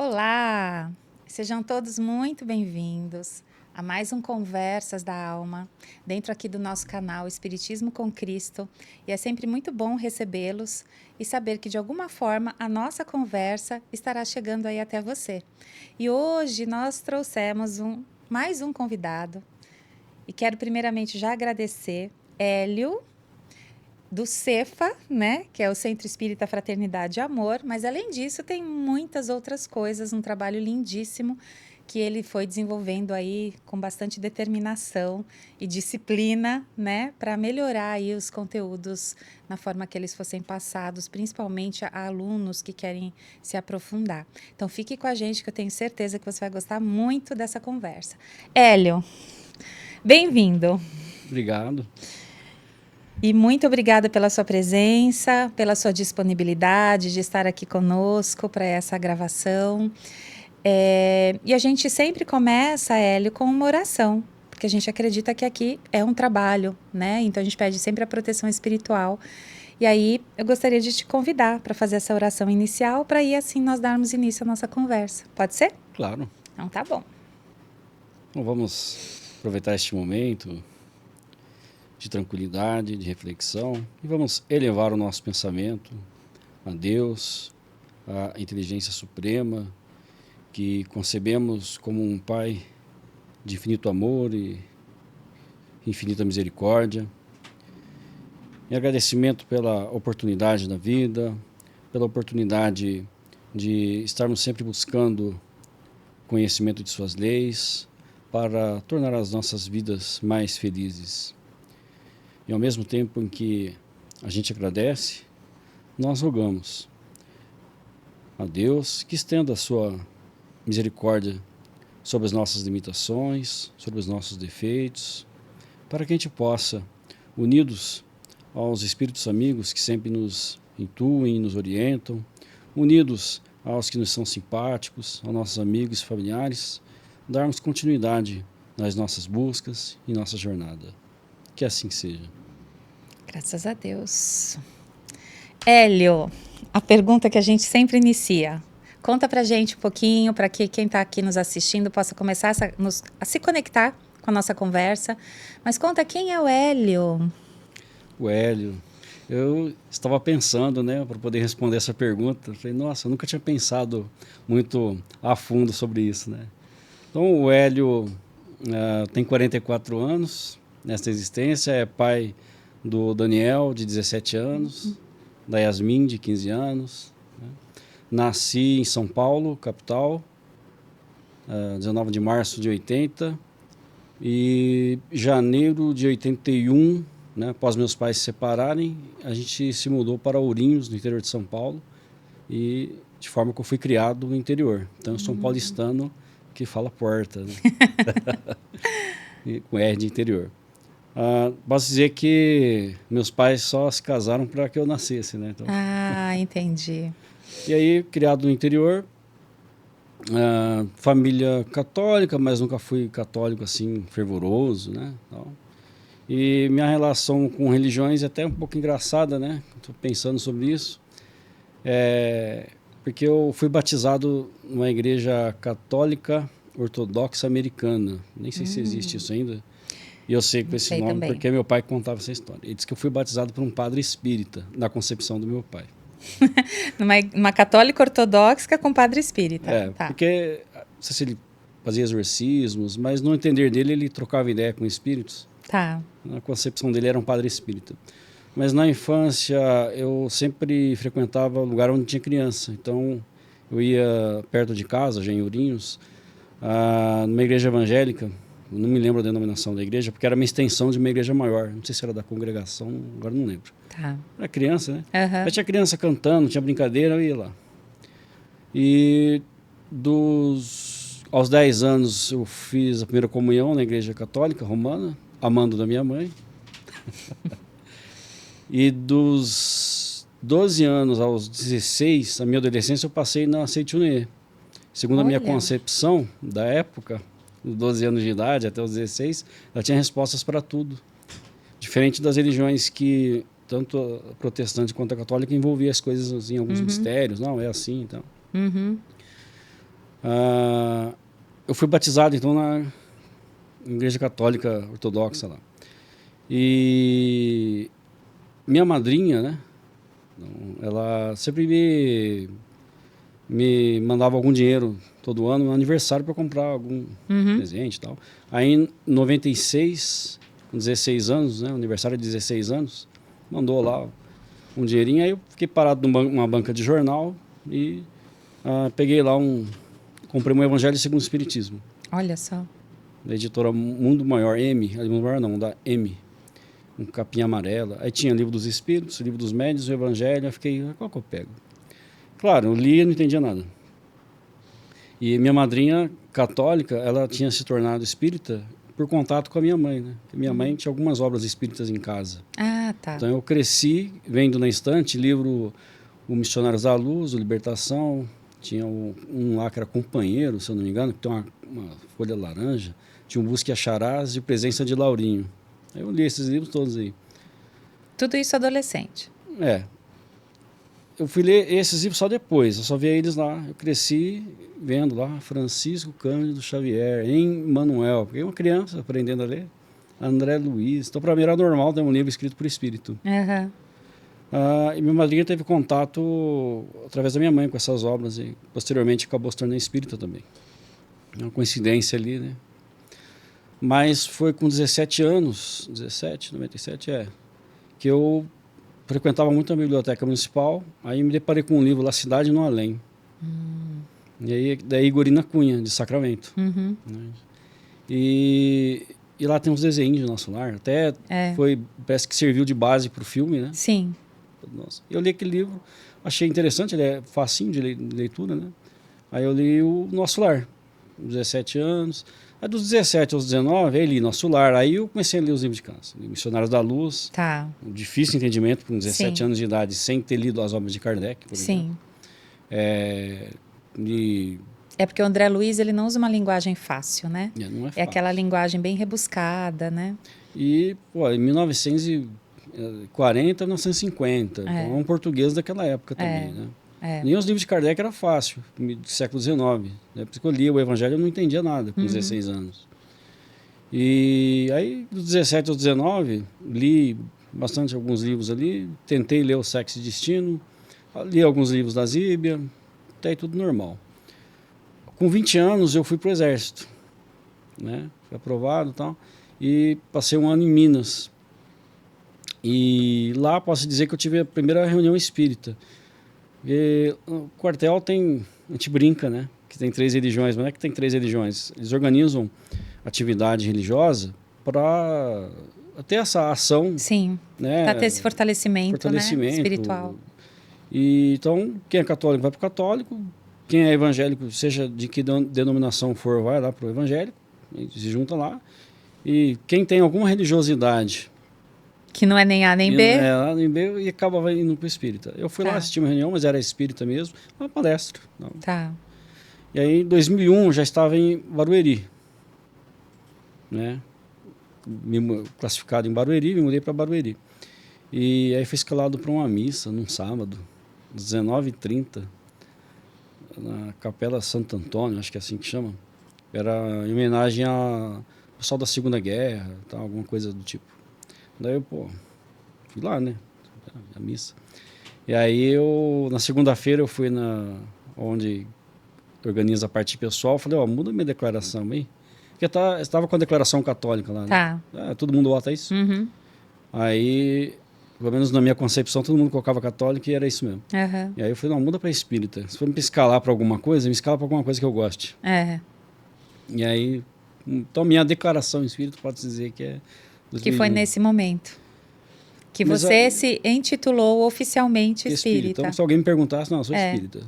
Olá! Sejam todos muito bem-vindos a mais um Conversas da Alma, dentro aqui do nosso canal Espiritismo com Cristo. E é sempre muito bom recebê-los e saber que, de alguma forma, a nossa conversa estará chegando aí até você. E hoje nós trouxemos mais um convidado. E quero primeiramente já agradecer Hélio, do CEFA, né, que é o Centro Espírita Fraternidade e Amor, mas além disso tem muitas outras coisas, um trabalho lindíssimo que ele foi desenvolvendo aí com bastante determinação e disciplina, né, para melhorar aí os conteúdos na forma que eles fossem passados, principalmente a alunos que querem se aprofundar. Então fique com a gente que eu tenho certeza que você vai gostar muito dessa conversa. Hélio, bem-vindo. Obrigado. E muito obrigada pela sua presença, pela sua disponibilidade de estar aqui conosco para essa gravação. E a gente sempre começa, Hélio, com uma oração, porque a gente acredita que aqui é um trabalho, né? Então a gente pede sempre a proteção espiritual. E aí eu gostaria de te convidar para fazer essa oração inicial, para aí assim nós darmos início à nossa conversa. Pode ser? Claro. Então tá bom. Então vamos aproveitar este momento de tranquilidade, de reflexão e vamos elevar o nosso pensamento a Deus, a inteligência suprema, que concebemos como um Pai de infinito amor e infinita misericórdia. Em agradecimento pela oportunidade da vida, pela oportunidade de estarmos sempre buscando conhecimento de suas leis para tornar as nossas vidas mais felizes. E ao mesmo tempo em que a gente agradece, nós rogamos a Deus que estenda a sua misericórdia sobre as nossas limitações, sobre os nossos defeitos, para que a gente possa, unidos aos espíritos amigos que sempre nos intuem, nos orientam, unidos aos que nos são simpáticos, aos nossos amigos e familiares, darmos continuidade nas nossas buscas e nossa jornada. Que assim seja. Graças a Deus. Hélio, a pergunta que a gente sempre inicia. Conta pra gente um pouquinho, para que quem está aqui nos assistindo possa começar a se conectar com a nossa conversa. Mas conta quem é o Hélio. O Hélio, eu estava pensando, né, para poder responder essa pergunta. Falei, nossa, eu nunca tinha pensado muito a fundo sobre isso, né? Então, o Hélio tem 44 anos nesta existência, é pai do Daniel, de 17 anos, da Yasmin, de 15 anos. Né? Nasci em São Paulo, capital, 19 de março de 80, e janeiro de 81, né, após meus pais se separarem, a gente se mudou para Ourinhos, no interior de São Paulo, e de forma que eu fui criado no interior. Então, eu sou um paulistano que fala porta, né? Com R de interior. Posso dizer que meus pais só se casaram para que eu nascesse, né? Então, Entendi. e aí, criado no interior, família católica, mas nunca fui católico assim, fervoroso, né? Então, e minha relação com religiões é até um pouco engraçada, né? Estou pensando sobre isso. Porque eu fui batizado numa igreja católica ortodoxa americana. Nem sei se existe isso ainda. E eu sei com esse nome também. porque meu pai contava essa história. Ele disse que eu fui batizado por um padre espírita, na concepção do meu pai. Numa católica ortodoxa com padre espírita. Tá. Porque, não sei se ele fazia exorcismos, mas no entender dele ele trocava ideia com espíritos. Tá. Na concepção dele era um padre espírita. Mas na infância eu sempre frequentava lugar onde tinha criança. Então eu ia perto de casa, já em Ourinhos, numa igreja evangélica. Eu não me lembro a denominação da igreja, porque era uma extensão de uma igreja maior. Não sei se era da congregação, agora não lembro. Tá. Era criança, né? Uhum. Mas tinha criança cantando, tinha brincadeira, eu ia lá. E aos 10 anos eu fiz a primeira comunhão na igreja católica romana, amando da minha mãe. E dos 12 anos aos 16, a minha adolescência, eu passei na Seitiuné. Segundo a minha concepção da época, dos 12 anos de idade até os 16, ela tinha respostas para tudo. Diferente das religiões que, tanto a protestante quanto a católica, envolvia as coisas em alguns mistérios. Não, é assim, então. Eu fui batizado, então, na Igreja Católica Ortodoxa lá. E minha madrinha, né? Ela sempre me mandava algum dinheiro todo ano no aniversário para comprar algum presente e tal. Aí, em 96, com 16 anos, né? Aniversário de 16 anos, mandou lá um dinheirinho. Aí eu fiquei parado numa banca de jornal e peguei lá comprei um Evangelho segundo o Espiritismo. Olha só. Da editora Mundo Maior, Mundo Maior não, da M. Um capinha amarela. Aí tinha livro dos Espíritos, livro dos Médiuns, o Evangelho. Eu fiquei, qual que eu pego? Claro, eu li e não entendia nada. E minha madrinha católica, ela tinha se tornado espírita por contato com a minha mãe, né? Minha mãe tinha algumas obras espíritas em casa. Ah, tá. Então eu cresci vendo na estante livro O Missionários da Luz, o Libertação. Tinha um lá que era Companheiro, se eu não me engano, que tem uma folha laranja. Tinha um Busque Acharás e Presença de Laurinho. Aí eu li esses livros todos aí. Tudo isso adolescente. Eu fui ler esses livros só depois, eu só via eles lá. Eu cresci vendo lá Francisco Cândido Xavier, Emmanuel, porque uma criança aprendendo a ler, André Luiz. Então, para mim era normal ter um livro escrito por espírito. E minha madrinha teve contato através da minha mãe com essas obras e posteriormente acabou se tornando espírita também. É uma coincidência ali, né? Mas foi com 17 anos, 17, 97, que eu frequentava muito a biblioteca municipal, aí me deparei com um livro lá, Cidade no Além. E aí, da Igorina Cunha, de Sacramento. Né? E lá tem uns desenhos do nosso lar, até parece que serviu de base para o filme, né? Sim. Nossa. Eu li aquele livro, achei interessante, ele é facinho de leitura, né? Aí eu li o Nosso Lar, 17 anos. Aí dos 17 aos 19, aí li Nosso Lar. Aí eu comecei a ler os livros de casa. Missionários da Luz. Tá. Um difícil entendimento com 17 anos de idade, sem ter lido as obras de Kardec, por exemplo. É porque o André Luiz, ele não usa uma linguagem fácil, né? Não é fácil. É aquela linguagem bem rebuscada, né? E, em 1940, 1950. Então, é um português daquela época também, né? Nem os livros de Kardec era fácil, do século XIX. Né? Porque eu lia o Evangelho, eu não entendia nada com 16 anos. E aí, dos 17 aos 19, li bastante alguns livros ali, tentei ler o Sexo e Destino, li alguns livros da Zíbia, até aí tudo normal. Com 20 anos, eu fui para o Exército, né? Fui aprovado e tal, e passei um ano em Minas. E lá posso dizer que eu tive a primeira reunião espírita. E o quartel a gente brinca, né? Que tem 3 religiões, mas não é que tem 3 religiões. Eles organizam atividade religiosa para ter essa ação. Sim, né? Para ter esse fortalecimento, né? Espiritual. E, então, quem é católico vai para o católico, quem é evangélico, seja de que denominação for, vai lá para o evangélico, se junta lá. E quem tem alguma religiosidade... Que não é nem A nem B. A nem B, e acaba indo para o espírita. Eu fui lá assistir uma reunião, mas era espírita mesmo, uma palestra. Não. Tá. E aí, em 2001, eu já estava em Barueri. Né? Classificado em Barueri, me mudei para Barueri. E aí fui escalado para uma missa, num sábado, às 19h30, na Capela Santo Antônio, acho que é assim que chama. Era em homenagem ao pessoal da Segunda Guerra, tal, alguma coisa do tipo. Daí eu, fui lá, né? A missa. E aí na segunda-feira eu fui onde organiza a parte pessoal, falei, muda minha declaração aí. Porque estava com a declaração católica lá, né? Tá. Todo mundo vota isso. Aí, pelo menos na minha concepção, todo mundo colocava católico e era isso mesmo. E aí eu falei, muda para espírita. Se for me escalar para alguma coisa, me escala para alguma coisa que eu goste. E aí, então minha declaração em espírito pode dizer que é 2001. Que foi nesse momento que você se intitulou oficialmente espírita. Então, se alguém me perguntasse, não, eu sou espírita.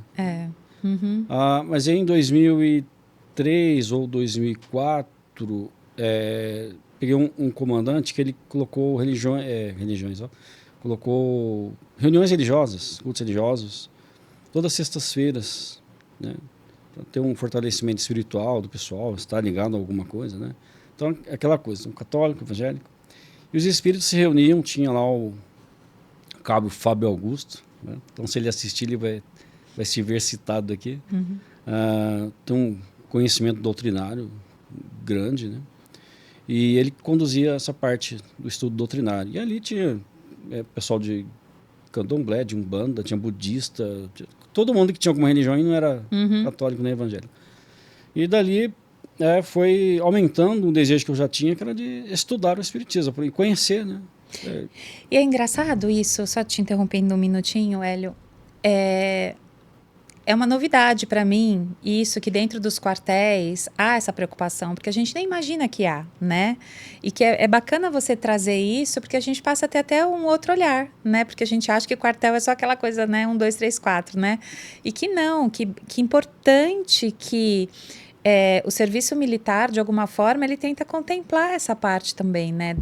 Mas aí, em 2003 ou 2004, peguei um comandante que ele colocou colocou reuniões religiosas, cultos religiosos, todas as sextas-feiras, né? Para ter um fortalecimento espiritual do pessoal, estar ligado a alguma coisa, né? Então, aquela coisa, católico, evangélico. E os espíritos se reuniam, tinha lá o cabo Fábio Augusto, né? Então, se ele assistir, ele vai se ver citado aqui. tem um conhecimento doutrinário grande, né? E ele conduzia essa parte do estudo doutrinário. E ali tinha pessoal de candomblé, de umbanda, tinha budista, todo mundo que tinha alguma religião e não era católico nem evangélico. E dali foi aumentando um desejo que eu já tinha, que era de estudar o espiritismo, e conhecer, né? E é engraçado isso, só te interrompendo um minutinho, Hélio. É uma novidade para mim isso, que dentro dos quartéis há essa preocupação, porque a gente nem imagina que há, né? E que é bacana você trazer isso, porque a gente passa a ter até um outro olhar, né? Porque a gente acha que o quartel é só aquela coisa, né? 1, 2, 3, 4, né? E que não, que importante que o serviço militar, de alguma forma, ele tenta contemplar essa parte também, né?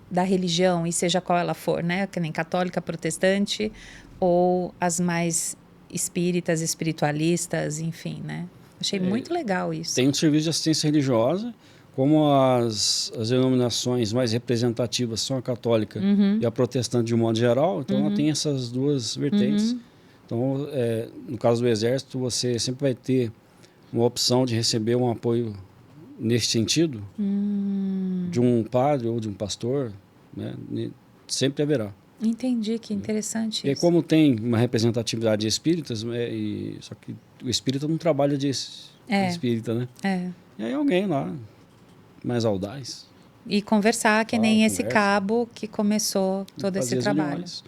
Da religião, e seja qual ela for, né? Que nem católica, protestante, ou as mais espíritas, espiritualistas, enfim, né? Achei muito legal isso. Tem um serviço de assistência religiosa, como as denominações mais representativas são a católica e a protestante de um modo geral, então ela tem essas duas vertentes. Então, no caso do Exército, você sempre vai ter uma opção de receber um apoio nesse sentido, de um padre ou de um pastor, né? Sempre haverá. Entendi, que interessante e isso. E como tem uma representatividade de espíritas, só que o espírita não trabalha de espírita, né? E aí alguém lá, mais audaz. E conversar, que nem esse cabo que começou todo esse trabalho. Reuniões,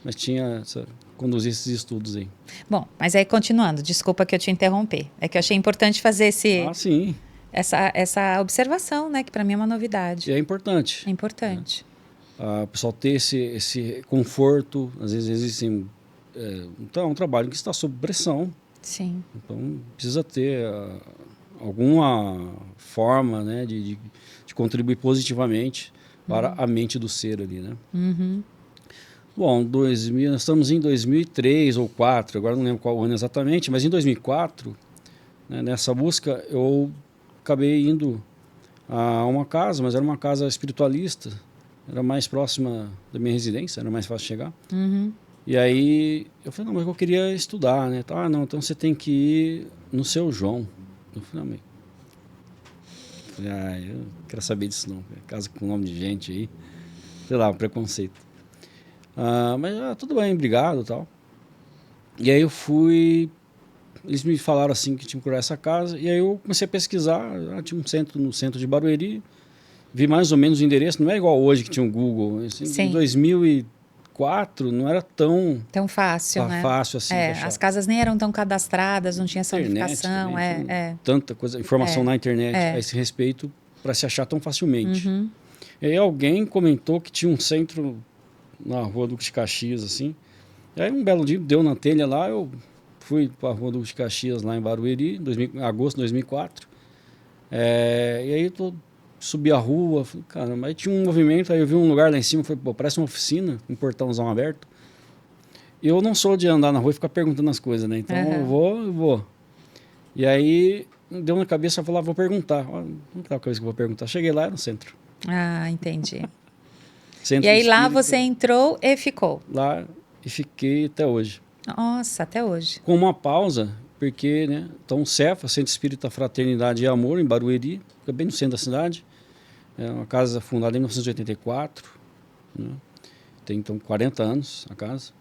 mas conduzir esses estudos aí. Bom, mas aí continuando, desculpa que eu te interromper. É que eu achei importante fazer essa observação, né? Que para mim é uma novidade. E é importante. É importante. O pessoal ter esse conforto, às vezes existem então é um trabalho que está sob pressão. Sim. Então precisa ter alguma forma, né, de contribuir positivamente para a mente do ser ali, né? Bom, nós estamos em 2003 ou 2004, agora não lembro qual ano exatamente, mas em 2004, né, nessa busca eu acabei indo a uma casa, mas era uma casa espiritualista. Era mais próxima da minha residência, era mais fácil chegar. E aí eu falei, não, mas eu queria estudar, né? Não, então você tem que ir no Seu João. Eu falei, eu não quero saber disso não. Casa com nome de gente aí. Sei lá, um preconceito. Mas tudo bem, obrigado e tal. E aí eu fui... Eles me falaram assim que tinha que procurar essa casa. E aí eu comecei a pesquisar. Tinha um centro no centro de Barueri. Vi mais ou menos o endereço, não é igual hoje que tinha um Google. Assim, em 2004 não era tão fácil, né? Fácil assim. As casas nem eram tão cadastradas, não tinha essa notificação. Tanta coisa, informação na internet a esse respeito para se achar tão facilmente. E aí alguém comentou que tinha um centro na Rua Duque de Caxias, assim. E aí um belo dia deu na telha lá, eu fui para a Rua Duque de Caxias lá em Barueri, agosto de 2004. E aí eu subi a rua, falei, caramba, aí tinha um movimento, aí eu vi um lugar lá em cima, falei, parece uma oficina, um portãozão aberto. E eu não sou de andar na rua e ficar perguntando as coisas, né? Então eu vou. E aí deu na cabeça, eu falei, vou perguntar. Não é a coisa que eu vou perguntar. Cheguei lá, no centro. Entendi. Centro e aí lá você entrou e ficou? Lá e fiquei até hoje. Nossa, até hoje. Com uma pausa, porque, né? Então o Cefa, Centro Espírita Fraternidade e Amor, em Barueri, fica bem no centro da cidade. É uma casa fundada em 1984, né? Tem então 40 anos a casa.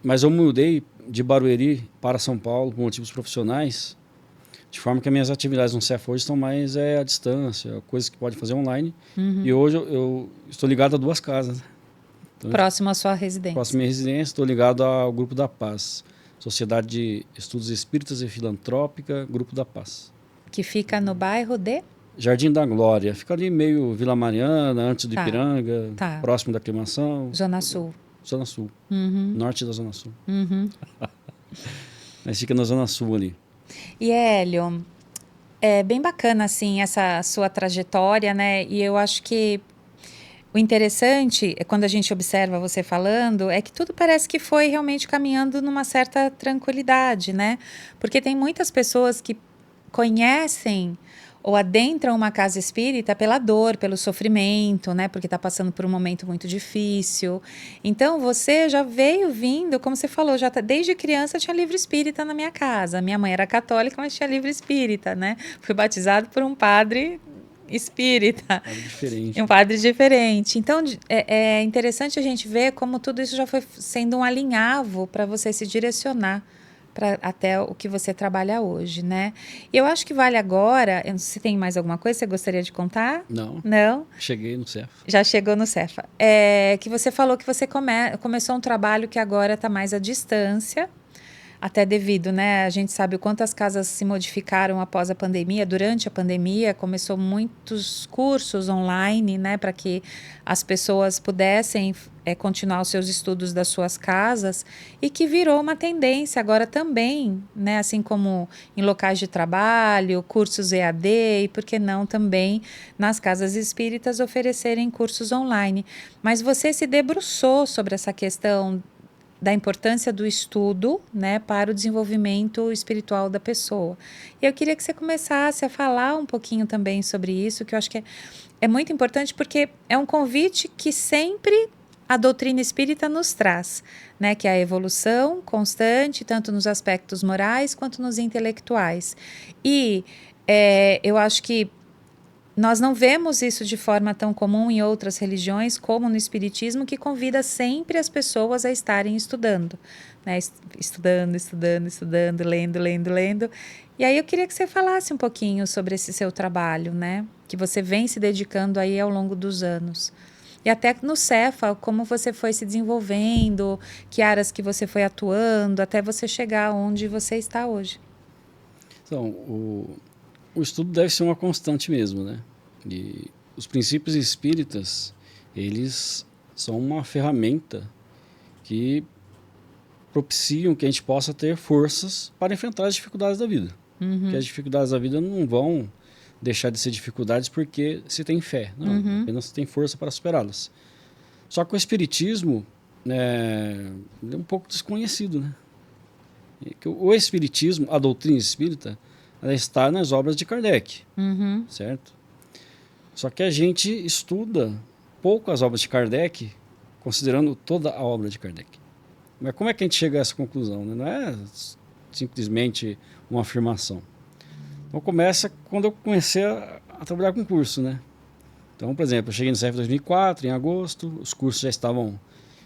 Mas eu mudei de Barueri para São Paulo por motivos profissionais, de forma que as minhas atividades no CEF hoje estão mais à distância, coisas que pode fazer online. E hoje eu estou ligado a 2 casas. Então, próximo à sua residência. Próximo à minha residência, estou ligado ao Grupo da Paz, Sociedade de Estudos Espíritas e Filantrópica, Grupo da Paz. Que fica no bairro de? Jardim da Glória. Fica ali meio Vila Mariana, antes do Ipiranga, próximo da Aclimação. Zona Sul. Zona Sul. Norte da Zona Sul. Mas fica na Zona Sul ali. E Hélio, é bem bacana assim essa sua trajetória, né? E eu acho que o interessante, quando a gente observa você falando, é que tudo parece que foi realmente caminhando numa certa tranquilidade, né? Porque tem muitas pessoas que conhecem ou adentram uma casa espírita pela dor, pelo sofrimento, né? Porque está passando por um momento muito difícil. Então, você já veio vindo, como você falou, desde criança tinha livro espírita na minha casa. Minha mãe era católica, mas tinha livro espírita, né? Fui batizado por um padre espírita. Padre diferente. Um padre diferente. Então, é interessante a gente ver como tudo isso já foi sendo um alinhavo para você se direcionar até o que você trabalha hoje, né? E eu acho que vale agora, eu não sei se tem mais alguma coisa que você gostaria de contar? Não. Não? Cheguei no Cefa. Já chegou no Cefa. Que você falou que você começou um trabalho que agora está mais à distância, até devido, né? A gente sabe o quanto as casas se modificaram após a pandemia. Durante a pandemia, começou muitos cursos online, né? Para que as pessoas pudessem continuar os seus estudos das suas casas e que virou uma tendência agora também, né? Assim como em locais de trabalho, cursos EAD e, por que não, também nas casas espíritas oferecerem cursos online. Mas você se debruçou sobre essa questão da importância do estudo, né, para o desenvolvimento espiritual da pessoa. E eu queria que você começasse a falar um pouquinho também sobre isso, que eu acho que é muito importante, porque é um convite que sempre a doutrina espírita nos traz, né, que é a evolução constante, tanto nos aspectos morais quanto nos intelectuais. E eu acho que nós não vemos isso de forma tão comum em outras religiões como no Espiritismo, que convida sempre as pessoas a estarem estudando, né? Estudando, lendo. E aí eu queria que você falasse um pouquinho sobre esse seu trabalho, né? Que você vem se dedicando aí ao longo dos anos. E até no Cefa, como você foi se desenvolvendo, que áreas que você foi atuando, até você chegar onde você está hoje. Então, o estudo deve ser uma constante mesmo, né? E os princípios espíritas, eles são uma ferramenta que propiciam que a gente possa ter forças para enfrentar as dificuldades da vida. Porque as dificuldades da vida não vão deixar de ser dificuldades porque se tem fé, não, apenas se tem força para superá-las. Só que o espiritismo é um pouco desconhecido, né? O espiritismo, a doutrina espírita, ela está nas obras de Kardec, certo? Só que a gente estuda pouco as obras de Kardec, considerando toda a obra de Kardec. Mas como é que a gente chega a essa conclusão, né? Não é simplesmente uma afirmação. Então começa quando eu comecei a trabalhar com curso, né? Então, por exemplo, eu cheguei no CEF em 2004, em agosto, os cursos já estavam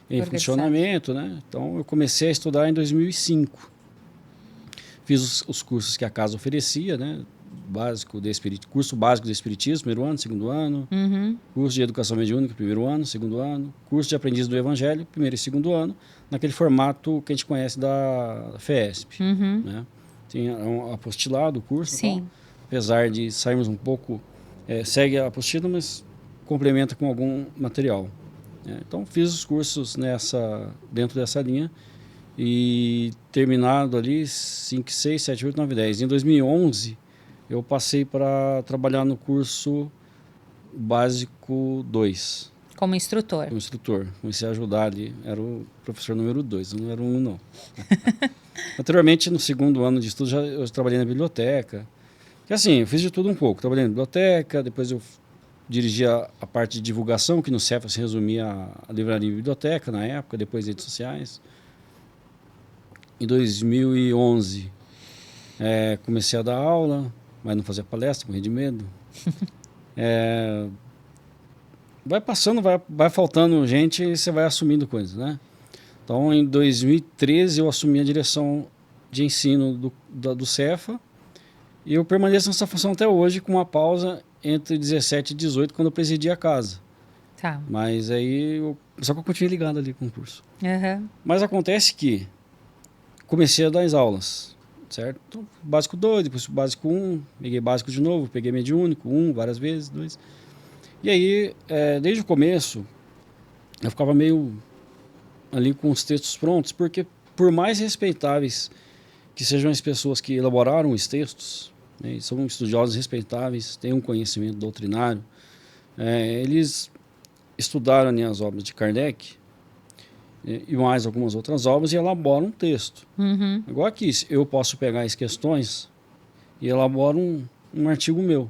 em funcionamento, né? Então eu comecei a estudar em 2005. Fiz os cursos que a casa oferecia, né? Curso básico de Espiritismo, primeiro ano, segundo ano. Curso de Educação Mediúnica, primeiro ano, segundo ano. Curso de Aprendiz do Evangelho, primeiro e segundo ano. Naquele formato que a gente conhece da FESP. Né? Tem um apostilado, o curso. Sim. Então, apesar de sairmos um pouco... segue a apostila, mas complementa com algum material. Né? Então, fiz os cursos dentro dessa linha. E terminado ali, 5, 6, 7, 8, 9, 10. Em 2011, eu passei para trabalhar no curso básico 2. Como instrutor. Como instrutor. Comecei a ajudar ali. Era o professor número 2, não era o 1, não. Anteriormente, no segundo ano de estudo, eu trabalhei na biblioteca. E assim, eu fiz de tudo um pouco. Trabalhei na biblioteca, depois eu dirigi a parte de divulgação, que no Cefa se resumia a livraria e biblioteca na época, depois redes sociais. Em 2011, comecei a dar aula, mas não fazia palestra, morri de medo. Vai passando, vai faltando gente e você vai assumindo coisas, né? Então, em 2013, eu assumi a direção de ensino do Cefa e eu permaneço nessa função até hoje, com uma pausa entre 17 e 18, quando eu presidi a casa. Tá. Mas aí, só que eu continuei ligado ali com o curso. Mas acontece que comecei a dar as aulas, certo? Então, básico 2, depois básico 1, peguei básico de novo, peguei mediúnico, 1, várias vezes, 2. E aí, desde o começo, eu ficava meio ali com os textos prontos, porque por mais respeitáveis que sejam as pessoas que elaboraram os textos, né, são estudiosos respeitáveis, têm um conhecimento doutrinário, eles estudaram as obras de Kardec, e mais algumas outras obras, e elaboram um texto. Igual aqui, eu posso pegar as questões e elaboro um artigo meu.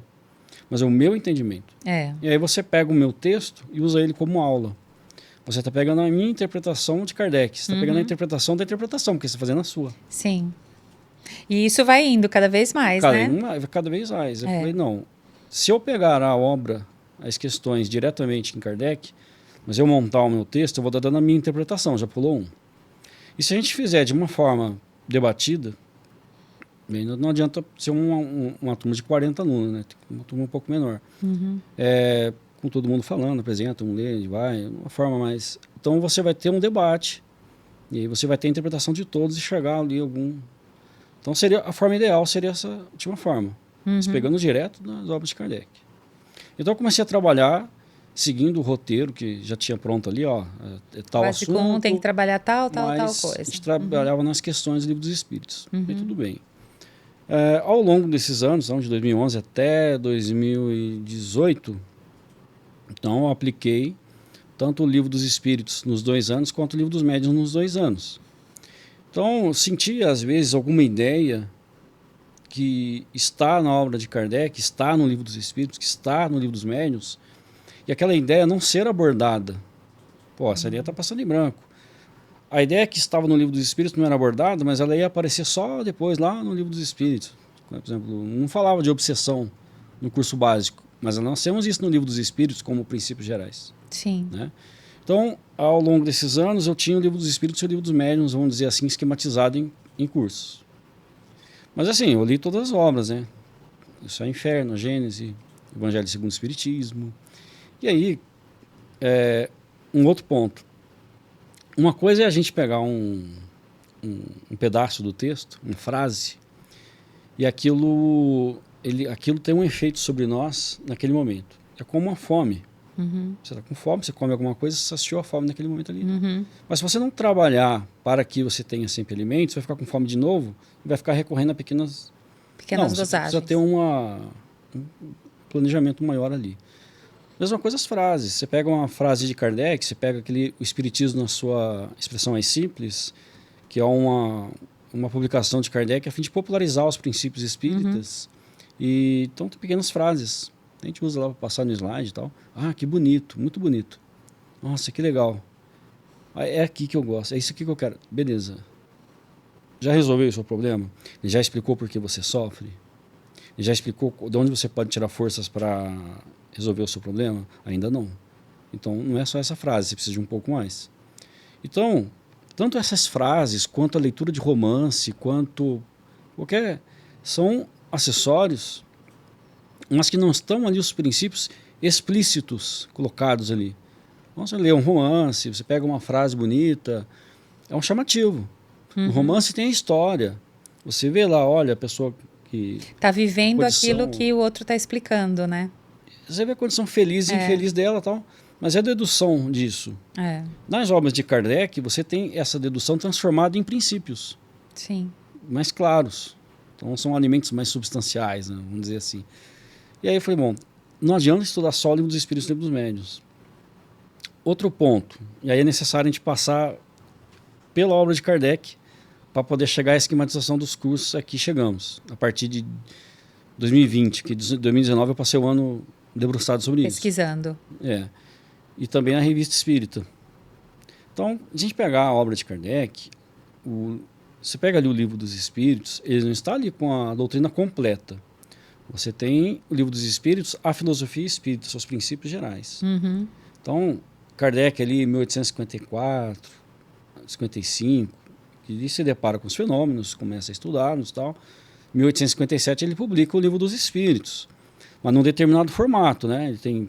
mas é o meu entendimento. É. E aí você pega o meu texto e usa ele como aula. Você está pegando a minha interpretação de Kardec, você está pegando a interpretação da interpretação, porque você está fazendo a sua. Sim. E isso vai indo cada vez mais, né? Cada vez mais. Eu falei, não, se eu pegar a obra, as questões diretamente em Kardec, mas eu montar o meu texto, eu vou dar dando a minha interpretação, já pulou um. E se a gente fizer de uma forma debatida, bem, não adianta ser uma turma de 40 alunos, né? Tem uma turma um pouco menor. Com todo mundo falando, apresenta, um lê, vai, uma forma mais... Então você vai ter um debate, e aí você vai ter a interpretação de todos e chegar ali algum... Então a forma ideal seria essa última forma, pegando direto das obras de Kardec. Então eu comecei a trabalhar, seguindo o roteiro que já tinha pronto ali, ó, tal Básico assunto. Tem que trabalhar tal coisa. A gente trabalhava nas questões do Livro dos Espíritos, e tudo bem. Ao longo desses anos, de 2011 até 2018, então eu apliquei tanto o Livro dos Espíritos nos 2 anos, quanto o Livro dos Médiuns nos 2 anos. Então, eu senti, às vezes, alguma ideia que está na obra de Kardec, está no Livro dos Espíritos, que está no Livro dos Médiuns, e aquela ideia não ser abordada. Pô, essa ideia está passando em branco. A ideia que estava no Livro dos Espíritos não era abordada, mas ela ia aparecer só depois, lá no Livro dos Espíritos. Por exemplo, não falava de obsessão no curso básico, mas nós temos isso no Livro dos Espíritos como princípios gerais. Sim. Né? Então, ao longo desses anos, eu tinha o Livro dos Espíritos e o Livro dos Médiuns, vamos dizer assim, esquematizado em cursos. Mas assim, eu li todas as obras, né? Isso é Inferno, Gênese, Evangelho segundo o Espiritismo. E aí, um outro ponto. Uma coisa é a gente pegar um pedaço do texto, uma frase, e aquilo tem um efeito sobre nós naquele momento. É como uma fome. Você está com fome, você come alguma coisa, você saciou a fome naquele momento ali. Mas se você não trabalhar para que você tenha sempre alimentos, você vai ficar com fome de novo e vai ficar recorrendo a pequenas dosagens. Você precisa ter um planejamento maior ali. Mesma coisa as frases. Você pega uma frase de Kardec, você pega o Espiritismo na sua expressão mais simples, que é uma publicação de Kardec a fim de popularizar os princípios espíritas. E então tem pequenas frases. A gente usa lá para passar no slide e tal. Ah, que bonito, muito bonito. Nossa, que legal. É aqui que eu gosto, é isso aqui que eu quero. Beleza. Já resolveu o seu problema? Ele já explicou por que você sofre? Ele já explicou de onde você pode tirar forças para resolver o seu problema? Ainda não. Então, não é só essa frase, você precisa de um pouco mais. Então, tanto essas frases, quanto a leitura de romance, quanto qualquer... são acessórios, mas que não estão ali os princípios explícitos colocados ali. Então, você lê um romance, você pega uma frase bonita, é um chamativo. O romance tem a história. Você vê lá, olha, a pessoa que... está vivendo aquilo que o outro está explicando, né? Você vê a condição feliz e infeliz dela e tal. Mas é a dedução disso. Nas obras de Kardec, você tem essa dedução transformada em princípios. Sim. Mais claros. Então, são alimentos mais substanciais, né? Vamos dizer assim. E aí eu falei, bom, não adianta estudar só o Livro dos Espíritos e o Livro dos Médiuns. Outro ponto, e aí é necessário a gente passar pela obra de Kardec para poder chegar à esquematização dos cursos, aqui chegamos, a partir de 2020, que 2019 eu passei o ano debruçado sobre pesquisando. Isso. E também na Revista Espírita. Então, a gente pegar a obra de Kardec, você pega ali o Livro dos Espíritos, ele não está ali com a doutrina completa. Você tem o Livro dos Espíritos, a filosofia espírita, seus princípios gerais. Então, Kardec ali em 1854, 55, ele se depara com os fenômenos, começa a estudar-nos e tal. Em 1857 ele publica o Livro dos Espíritos, mas num determinado formato, né? Ele tem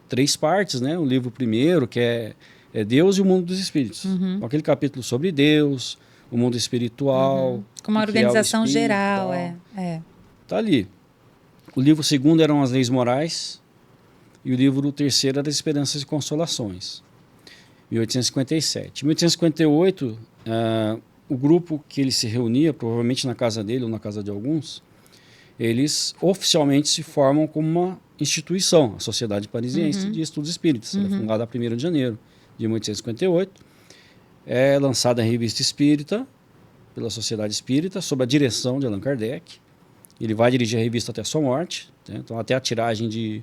3 partes, né? O livro primeiro, que é Deus e o Mundo dos Espíritos. Com aquele capítulo sobre Deus, o mundo espiritual. Com uma organização geral, Tá ali. O livro segundo eram as leis morais e o livro terceiro era as esperanças e consolações. 1857. Em 1858, o grupo que ele se reunia, provavelmente na casa dele ou na casa de alguns, eles oficialmente se formam como uma instituição, a Sociedade Parisiense de Estudos Espíritas. Ela é fundada a 1º de janeiro de 1858. É lançada a Revista Espírita pela Sociedade Espírita, sob a direção de Allan Kardec. Ele vai dirigir a revista até a sua morte, né? Então, até a tiragem de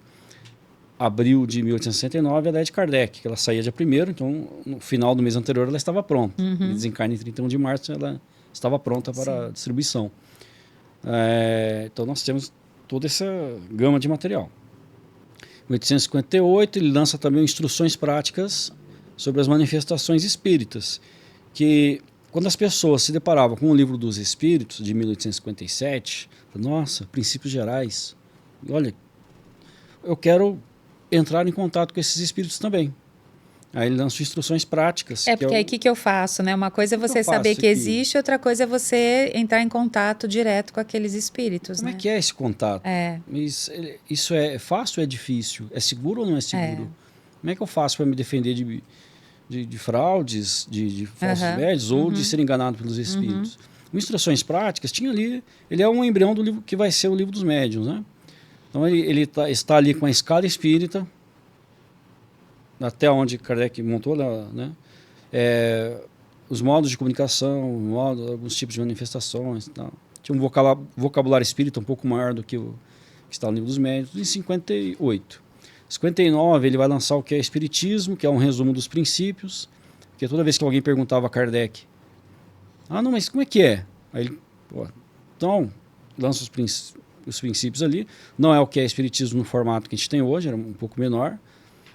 abril de 1869 é da de Kardec, que ela saía dia 1º, então no final do mês anterior ela estava pronta. Ele desencarna em 31 de março, ela estava pronta para distribuição. Então nós temos toda essa gama de material. Em 1858 ele lança também instruções práticas sobre as manifestações espíritas, que quando as pessoas se deparavam com o Livro dos Espíritos, de 1857, nossa, princípios gerais, olha, eu quero entrar em contato com esses espíritos também. Aí ele lança instruções práticas. Porque aí o que eu faço, né? Uma coisa é você saber que existe, outra coisa é você entrar em contato direto com aqueles espíritos. Como né? é que é esse contato? Isso é fácil ou é difícil? É seguro ou não é seguro? Como é que eu faço para me defender de fraudes, de falsos médios ou de ser enganado pelos espíritos? Instruções práticas, tinha ali, ele é um embrião do livro que vai ser o Livro dos Médiuns, né? Então ele está ali com a escala espírita, até onde Kardec montou, né? Os modos de comunicação, alguns tipos de manifestações. Tal. Tinha um vocabulário espírita um pouco maior do que o que está no Livro dos Médiuns, em 58. Em 59 ele vai lançar o que é Espiritismo, que é um resumo dos princípios, porque toda vez que alguém perguntava a Kardec, não, mas como é que é? Aí ele, então, lança os princípios ali, não é o que é Espiritismo no formato que a gente tem hoje, era um pouco menor,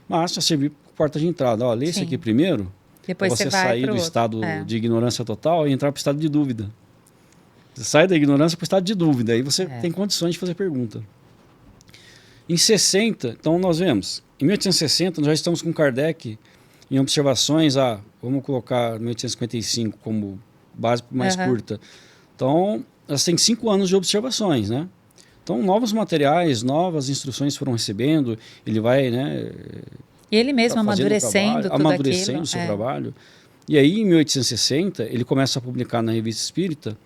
mas já serviu por porta de entrada. Lê esse aqui primeiro, depois você vai sair do estado de ignorância total e entrar para o estado de dúvida. Você sai da ignorância para o estado de dúvida, aí você tem condições de fazer pergunta. Em 60, então nós vemos, em 1860 nós já estamos com Kardec em observações, vamos colocar 1855 como base mais curta. Então, elas têm 5 anos de observações, né? Então, novos materiais, novas instruções foram recebendo, ele vai, né? E ele mesmo amadurecendo o seu trabalho. E aí, em 1860, ele começa a publicar na Revista Espírita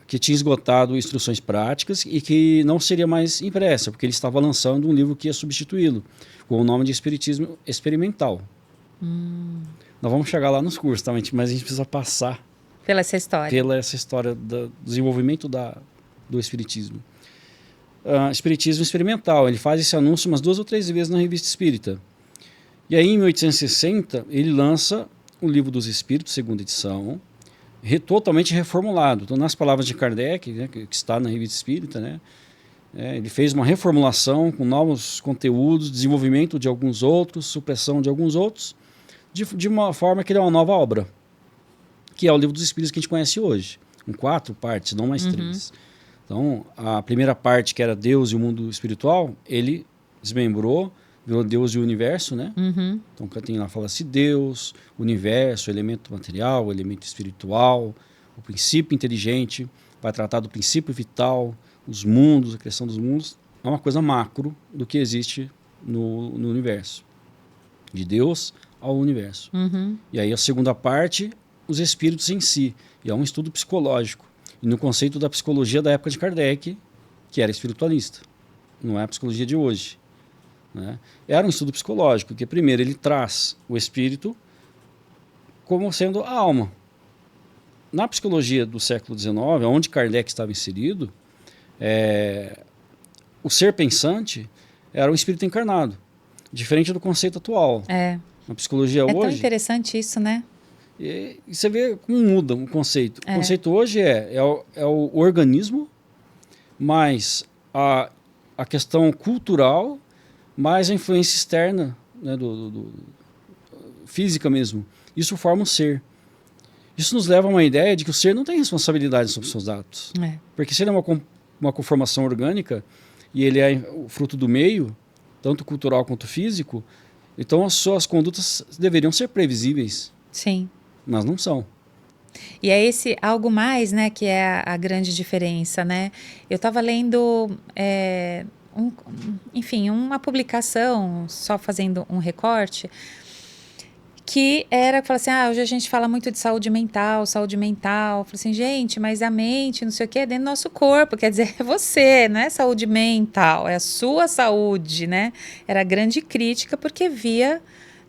que tinha esgotado instruções práticas e que não seria mais impressa, porque ele estava lançando um livro que ia substituí-lo, com o nome de Espiritismo Experimental. Nós vamos chegar lá nos cursos, tá? Mas a gente precisa passar pela essa história do desenvolvimento do Espiritismo. Espiritismo Experimental, ele faz esse anúncio umas 2 ou 3 vezes na Revista Espírita. E aí, em 1860, ele lança o Livro dos Espíritos, segunda edição, totalmente reformulado. Então, nas palavras de Kardec, né, que está na Revista Espírita, né, ele fez uma reformulação com novos conteúdos, desenvolvimento de alguns outros, supressão de alguns outros, de uma forma que ele é uma nova obra, que é o Livro dos Espíritos que a gente conhece hoje, com 4 partes, não mais 3. Então, a primeira parte, que era Deus e o mundo espiritual, ele desmembrou, virou Deus e o universo, né? Então, tem lá, fala-se Deus, universo, elemento material, elemento espiritual, o princípio inteligente, vai tratar do princípio vital, os mundos, a criação dos mundos, é uma coisa macro do que existe no universo, de Deus ao universo. E aí a segunda parte, os espíritos em si, e é um estudo psicológico, e no conceito da psicologia da época de Kardec, que era espiritualista, não é a psicologia de hoje. Né? Era um estudo psicológico, que primeiro ele traz o espírito como sendo a alma. Na psicologia do século XIX, onde Kardec estava inserido, o ser pensante era o espírito encarnado, diferente do conceito atual. Na psicologia hoje... É tão interessante isso, né? E você vê como muda o conceito. O conceito hoje é o organismo, mais a questão cultural, mais a influência externa, né, física mesmo. Isso forma o ser. Isso nos leva a uma ideia de que o ser não tem responsabilidade sobre os seus atos. Porque se ele é uma conformação orgânica e ele é o fruto do meio, tanto cultural quanto físico, então as suas condutas deveriam ser previsíveis. Sim. Mas não são. E é esse algo mais, né, que é a grande diferença, né? Eu estava lendo, enfim, uma publicação, só fazendo um recorte, que fala assim, hoje a gente fala muito de saúde mental. Fala assim, gente, mas a mente, não sei o quê, é dentro do nosso corpo, quer dizer, é você, não é saúde mental, é a sua saúde, né? Era a grande crítica, porque via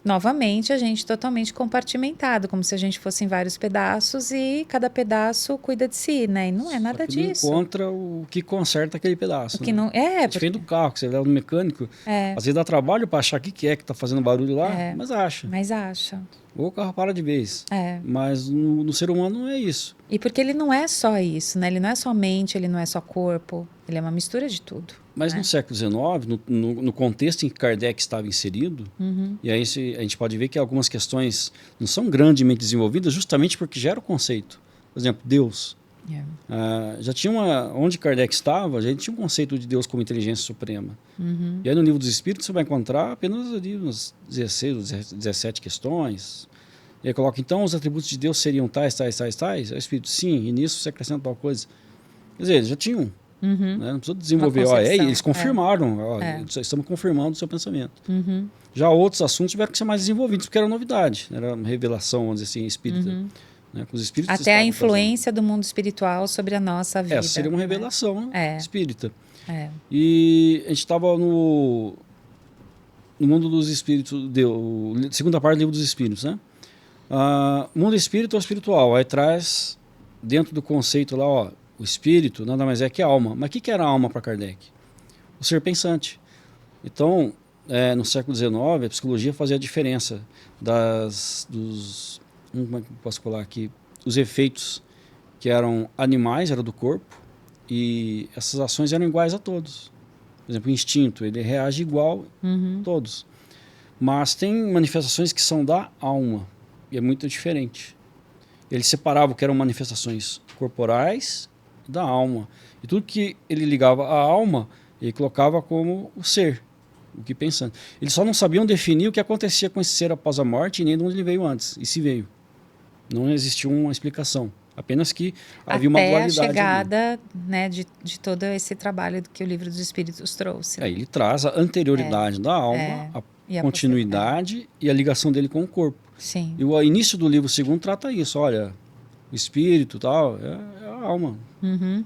novamente, a gente totalmente compartimentado, como se a gente fosse em vários pedaços e cada pedaço cuida de si, né? E não é nada disso. Não encontra o que conserta aquele pedaço. O que não é, diferente do carro, que você leva no mecânico. Às vezes dá trabalho para achar o que é que tá fazendo barulho lá, mas acha. Mas acha. Ou o carro para de vez. Mas no ser humano não é isso. E porque ele não é só isso, né? Ele não é só mente, ele não é só corpo, ele é uma mistura de tudo. Mas no século XIX, no contexto em que Kardec estava inserido, e aí a gente pode ver que algumas questões não são grandemente desenvolvidas justamente porque já era o conceito. Por exemplo, Deus. Já tinha onde Kardec estava, já tinha um conceito de Deus como inteligência suprema. E aí no Livro dos Espíritos você vai encontrar apenas ali umas 16 ou 17 questões. E aí coloca, então, os atributos de Deus seriam tais, tais, tais, tais. Aí o Espírito, sim, e nisso você acrescenta tal coisa. Quer dizer, eles já tinham. Né? Não precisou desenvolver. Eles confirmaram. Estamos confirmando o seu pensamento. Já outros assuntos tiveram que ser mais desenvolvidos, porque era novidade. Era uma revelação, vamos dizer assim, espírita. Né? Com os espíritos até a influência do mundo espiritual sobre a nossa vida. Essa seria uma revelação espírita. E a gente estava no mundo dos espíritos, segunda parte do Livro dos Espíritos, né? Mundo espírito ou espiritual. Aí traz, dentro do conceito lá, o espírito nada mais é que a alma. Mas o que era a alma para Kardec? O ser pensante. Então, no século XIX, a psicologia fazia a diferença como é que eu posso falar aqui? Os efeitos que eram animais, era do corpo, e essas ações eram iguais a todos. Por exemplo, o instinto, ele reage igual a todos. Mas tem manifestações que são da alma, e é muito diferente. Ele separava o que eram manifestações corporais da alma. E tudo que ele ligava à alma, ele colocava como o ser, o que pensando. Eles só não sabiam definir o que acontecia com esse ser após a morte e nem de onde ele veio antes, e se veio. Não existiu uma explicação. Apenas que havia uma dualidade. Até a chegada, né, de todo esse trabalho que o Livro dos Espíritos trouxe. Ele traz a anterioridade da alma, a continuidade e a ligação dele com o corpo. Sim. E o início do livro segundo trata isso. Olha, o espírito e tal, é a alma.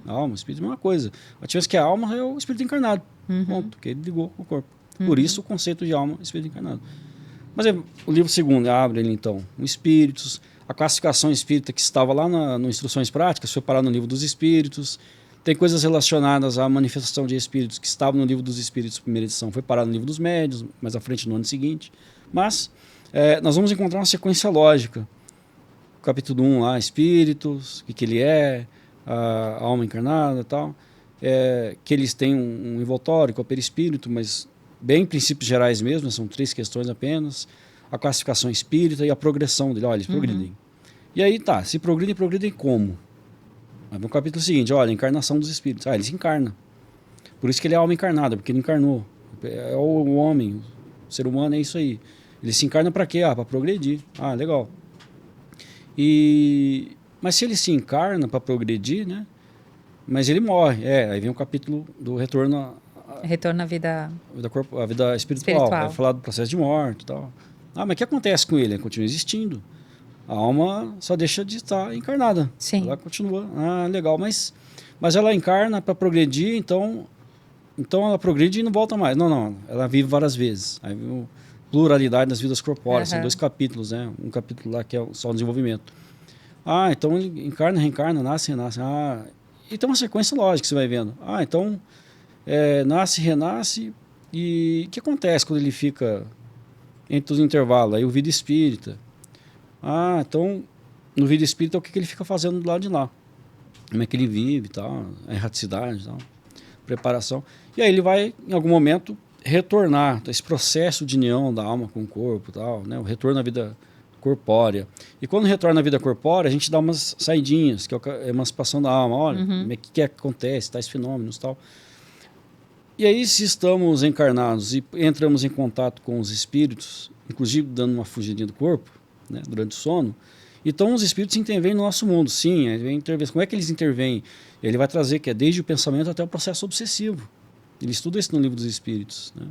A alma, o espírito é a mesma coisa. A diferença é que a alma é o espírito encarnado. Ponto, que ele ligou com o corpo. Por isso o conceito de alma, espírito encarnado. Mas o livro segundo abre ele então, os espíritos, a classificação espírita que estava lá no Instruções Práticas foi parar no Livro dos Espíritos. Tem coisas relacionadas à manifestação de espíritos que estavam no Livro dos Espíritos, primeira edição, foi parar no Livro dos Médiuns, mais à frente no ano seguinte. Mas nós vamos encontrar uma sequência lógica. Capítulo 1 lá, espíritos, o que ele é, a alma encarnada e tal. Que eles têm um envoltório, que é o perispírito, mas bem princípios gerais mesmo, são 3 questões apenas. A classificação espírita e a progressão dele. Olha, eles progridem. E aí tá, se progridem como? Aí no capítulo seguinte, olha, a encarnação dos espíritos. Eles encarnam. Por isso que ele é alma encarnada, porque ele encarnou. É o homem, o ser humano é isso aí. Ele se encarna para quê? Para progredir. Legal. Mas se ele se encarna para progredir, né? Mas ele morre. Aí vem o capítulo do retorno à vida... A vida espiritual. Vai falar do processo de morte e tal. Mas o que acontece com ele? Ele continua existindo. A alma só deixa de estar encarnada. Sim. Ela continua. Legal, mas ela encarna para progredir, então ela progride e não volta mais. Não. Ela vive várias vezes. Aí vem pluralidade das vidas corpóreas. São 2 capítulos, né? Um capítulo lá que é só o desenvolvimento. Então ele encarna, reencarna, nasce, renasce. E tem uma sequência lógica que você vai vendo. Então nasce, renasce. E o que acontece quando ele fica entre os intervalos? Aí o vida espírita. Então no vida espírita o que ele fica fazendo do lado de lá? Como é que ele vive e tal, a erraticidade e tal, preparação. E aí ele vai, em algum momento, retornar esse processo de união da alma com o corpo e tal, né? O retorno à vida corpórea. E quando retorna à vida corpórea, a gente dá umas saidinhas, que é a emancipação da alma. Olha, como é que acontece, tais fenômenos e tal. E aí, se estamos encarnados e entramos em contato com os espíritos, inclusive dando uma fugidinha do corpo, né, durante o sono, então os espíritos intervêm no nosso mundo, sim. Como é que eles intervêm? Ele vai trazer que é desde o pensamento até o processo obsessivo. Ele estuda isso no Livro dos Espíritos, né?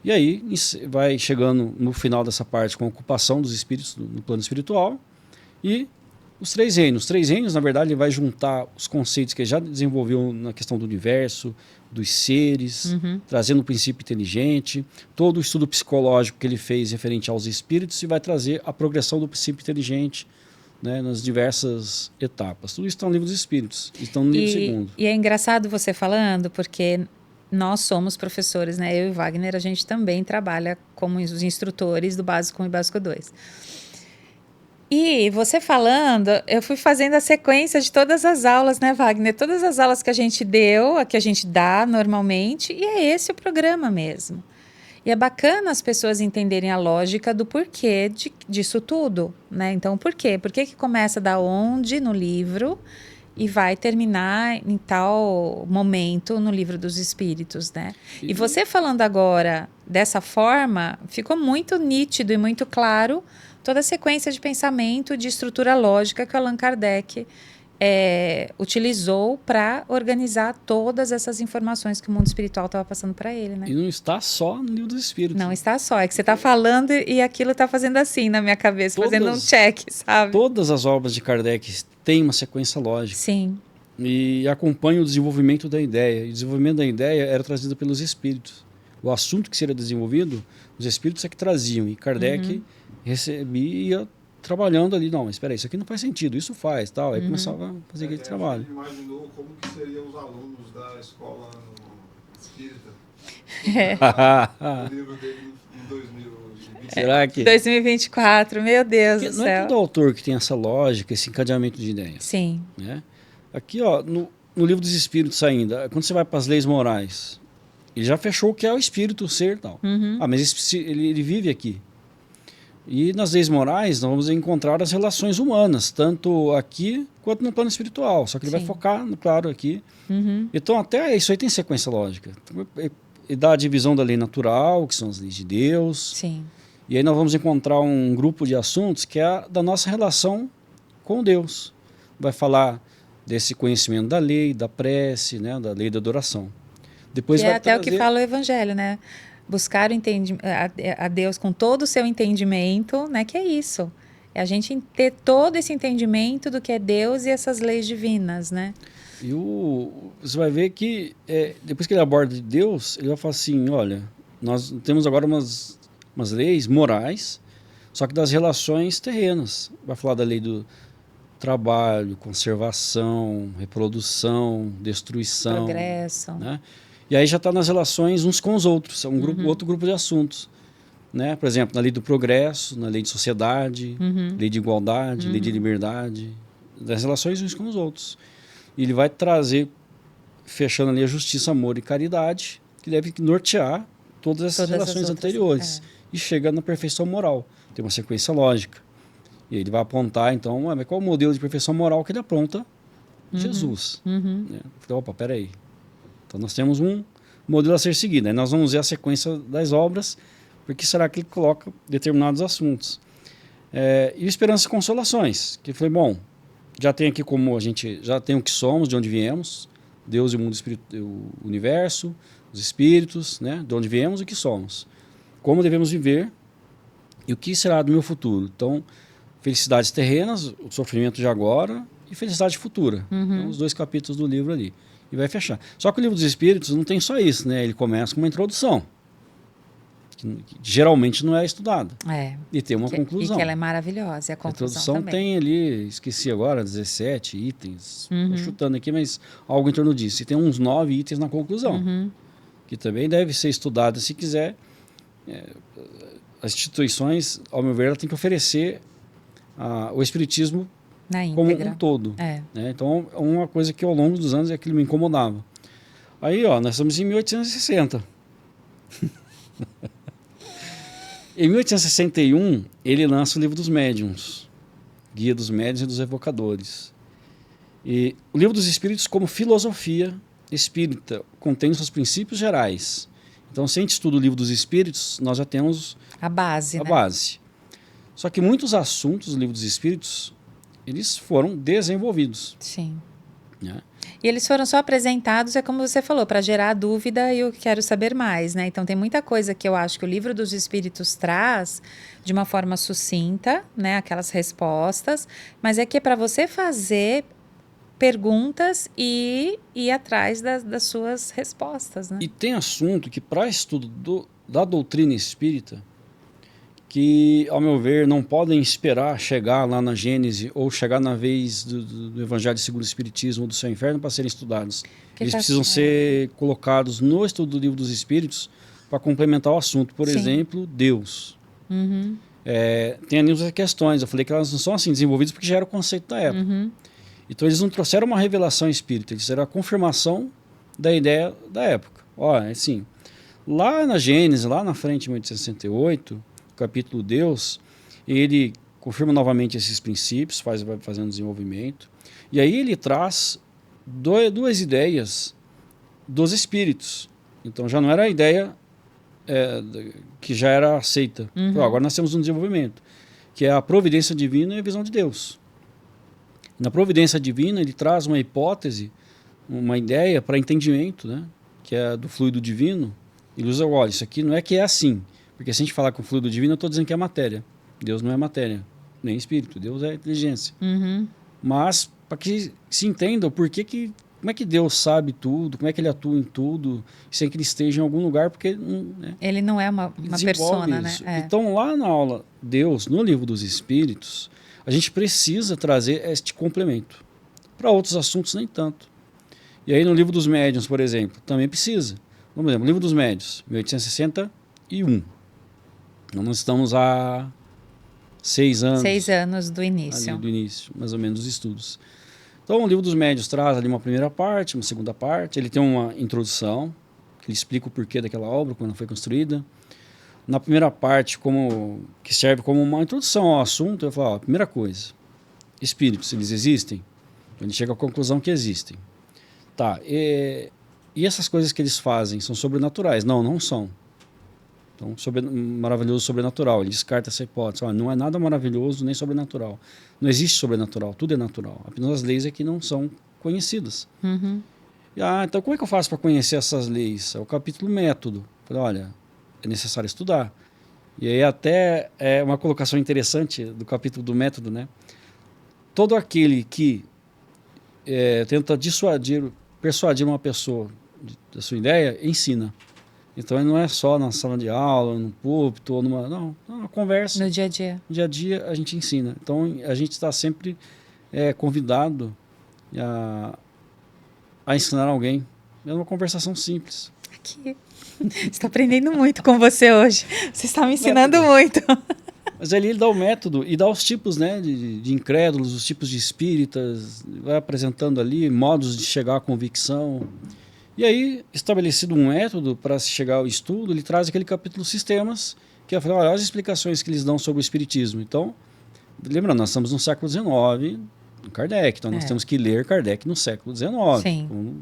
E aí vai chegando no final dessa parte com a ocupação dos espíritos no plano espiritual e os 3 reinos. Os 3 reinos, na verdade, ele vai juntar os conceitos que ele já desenvolveu na questão do universo, dos seres, trazendo o princípio inteligente, todo o estudo psicológico que ele fez referente aos espíritos e vai trazer a progressão do princípio inteligente, né, nas diversas etapas. Tudo isso está no livro dos espíritos, estão no livro segundo. E é engraçado você falando, porque nós somos professores, né? Eu e Wagner, a gente também trabalha como os instrutores do Básico 1 e Básico 2. E você falando, eu fui fazendo a sequência de todas as aulas, né, Wagner? Todas as aulas que a gente deu, a que a gente dá normalmente, e é esse o programa mesmo. E é bacana as pessoas entenderem a lógica do porquê disso tudo, né? Então, por quê? Por que começa da onde no livro e vai terminar em tal momento no livro dos espíritos, né? E você falando agora dessa forma, ficou muito nítido e muito claro toda a sequência de pensamento, de estrutura lógica que o Allan Kardec utilizou para organizar todas essas informações que o mundo espiritual estava passando para ele, né? E não está só no livro dos espíritos. Não está só, é que você está falando e aquilo está fazendo assim na minha cabeça, fazendo um check, sabe? Todas as obras de Kardec têm uma sequência lógica. Sim. E acompanham o desenvolvimento da ideia. E o desenvolvimento da ideia era trazido pelos espíritos. O assunto que seria desenvolvido, os espíritos é que traziam. E Kardec recebia trabalhando ali. Não, mas espera aí, isso aqui não faz sentido, isso faz, tal. Aí começava a fazer aquele trabalho. Ele imaginou como que seriam os alunos da escola espírita. O livro dele em 2020. Será que... 2024, meu Deus do céu. Não é todo autor que tem essa lógica, esse encadeamento de ideias. Sim. Né? Aqui, ó, no livro dos espíritos ainda, quando você vai para as leis morais, ele já fechou o que é o espírito, o ser e tal. Mas ele vive aqui. E nas leis morais, nós vamos encontrar as relações humanas, tanto aqui quanto no plano espiritual. Só que ele vai focar, claro, aqui. Então, até isso aí tem sequência lógica. Ele dá a divisão da lei natural, que são as leis de Deus. Sim. E aí nós vamos encontrar um grupo de assuntos que é a da nossa relação com Deus. Vai falar desse conhecimento da lei, da prece, né, da lei da adoração. Depois que vai é até trazer... o que fala o Evangelho, né? Buscar a Deus com todo o seu entendimento, né? Que é isso. É a gente ter todo esse entendimento do que é Deus e essas leis divinas, né? E você vai ver que, depois que ele aborda de Deus, ele vai falar assim, olha, nós temos agora umas leis morais, só que das relações terrenas. Vai falar da lei do trabalho, conservação, reprodução, destruição. Progresso. Né? E aí já está nas relações uns com os outros, é outro grupo de assuntos. Né? Por exemplo, na lei do progresso, na lei de sociedade, lei de igualdade, lei de liberdade, das relações uns com os outros. E ele vai trazer, fechando ali a justiça, amor e caridade, que deve nortear todas essas relações anteriores. E chega na perfeição moral. Tem uma sequência lógica. E ele vai apontar, então, qual é o modelo de perfeição moral que ele aponta? Jesus. Né? Então, opa, peraí. Então, nós temos um modelo a ser seguido. Aí nós vamos ver a sequência das obras, porque será que ele coloca determinados assuntos. E Esperança e Consolações, que foi, bom, já tem aqui como a gente já tem o que somos, de onde viemos, Deus e o mundo o universo, os espíritos, né, de onde viemos e o que somos. Como devemos viver e o que será do meu futuro. Então, felicidades terrenas, o sofrimento de agora e felicidade futura. Então, os 2 capítulos do livro ali. E vai fechar. Só que o livro dos espíritos não tem só isso, né? Ele começa com uma introdução, que geralmente não é estudada. E tem uma conclusão. E que ela é maravilhosa, a conclusão introdução também. Tem ali, esqueci agora, 17 itens. Estou chutando aqui, mas algo em torno disso. E tem uns 9 itens na conclusão, que também deve ser estudada se quiser. As instituições, ao meu ver, ela tem que oferecer o espiritismo como um todo. Né? Então, uma coisa que ao longo dos anos é que me incomodava. Aí, ó, nós estamos em 1860. Em 1861, ele lança o Livro dos Médiuns, Guia dos Médiuns e dos Evocadores. E o Livro dos Espíritos, como filosofia espírita, contém seus princípios gerais. Então, se a gente estuda o Livro dos Espíritos, nós já temos a base. Só que muitos assuntos do Livro dos Espíritos, eles foram desenvolvidos. Sim. né? E eles foram só apresentados, é como você falou, para gerar a dúvida e eu quero saber mais, né? Então tem muita coisa que eu acho que o Livro dos Espíritos traz de uma forma sucinta, né? Aquelas respostas, mas é que é para você fazer perguntas e ir atrás das suas respostas, né? E tem assunto que, para estudo da doutrina espírita, que, ao meu ver, não podem esperar chegar lá na Gênese ou chegar na vez do Evangelho segundo o Espiritismo ou do Céu e Inferno para serem estudados. Eles precisam ser colocados no estudo do Livro dos Espíritos para complementar o assunto. Por exemplo, Deus. Uhum. Tem ali outras questões. Eu falei que elas não são assim desenvolvidas porque já era o conceito da época. Uhum. Então eles não trouxeram uma revelação espírita, eles fizeram a confirmação da ideia da época. Olha, assim, lá na Gênesis, lá na frente, em 1868, o capítulo Deus, ele confirma novamente esses princípios, vai fazendo desenvolvimento, e aí ele traz duas ideias dos espíritos. Então já não era a ideia que já era aceita. Uhum. Agora nós temos um desenvolvimento, que é a providência divina e a visão de Deus. Na providência divina, ele traz uma hipótese, uma ideia para entendimento, né? Que é do fluido divino. Ele usa, olha, isso aqui não é que é assim. Porque se a gente falar com o fluido divino, eu estou dizendo que é matéria. Deus não é matéria, nem espírito. Deus é inteligência. Uhum. Mas, para que se entenda o porquê como é que Deus sabe tudo, como é que ele atua em tudo, sem que ele esteja em algum lugar, porque... Né, ele não é uma persona, né? Então, lá na aula Deus, no Livro dos Espíritos, a gente precisa trazer este complemento. Para outros assuntos, nem tanto. E aí no Livro dos Médiuns, por exemplo, também precisa. Vamos ver, no Livro dos Médiuns, 1861. Nós estamos há 6 anos. 6 anos do início. Ali do início, mais ou menos, dos estudos. Então o Livro dos Médiuns traz ali uma primeira parte, uma segunda parte. Ele tem uma introdução, que ele explica o porquê daquela obra, como ela foi construída. Na primeira parte, que serve como uma introdução ao assunto, eu falo, primeira coisa, espíritos, eles existem? Ele chega à conclusão que existem. Tá, e essas coisas que eles fazem são sobrenaturais? Não, não são. Então, maravilhoso sobrenatural, ele descarta essa hipótese. Não é nada maravilhoso nem sobrenatural. Não existe sobrenatural, tudo é natural. Apenas as leis é que não são conhecidas. Uhum. Então como é que eu faço para conhecer essas leis? É o capítulo método. Falei, olha, é necessário estudar. E aí até é uma colocação interessante do capítulo do método, né? Todo aquele que tenta persuadir uma pessoa da sua ideia, ensina. Então não é só na sala de aula, no púlpito, ou numa conversa. No dia a dia. No dia a dia a gente ensina. Então a gente está sempre convidado a ensinar alguém. É uma conversação simples. Aqui. Estou aprendendo muito com você hoje. Você está me ensinando muito. Mas ali ele dá o método e dá os tipos, né, de incrédulos, os tipos de espíritas, vai apresentando ali modos de chegar à convicção. E aí, estabelecido um método para se chegar ao estudo, ele traz aquele capítulo Sistemas, que é olha, as explicações que eles dão sobre o espiritismo. Então, lembrando, nós estamos no século XIX, no Kardec, então nós temos que ler Kardec no século XIX. Sim. Com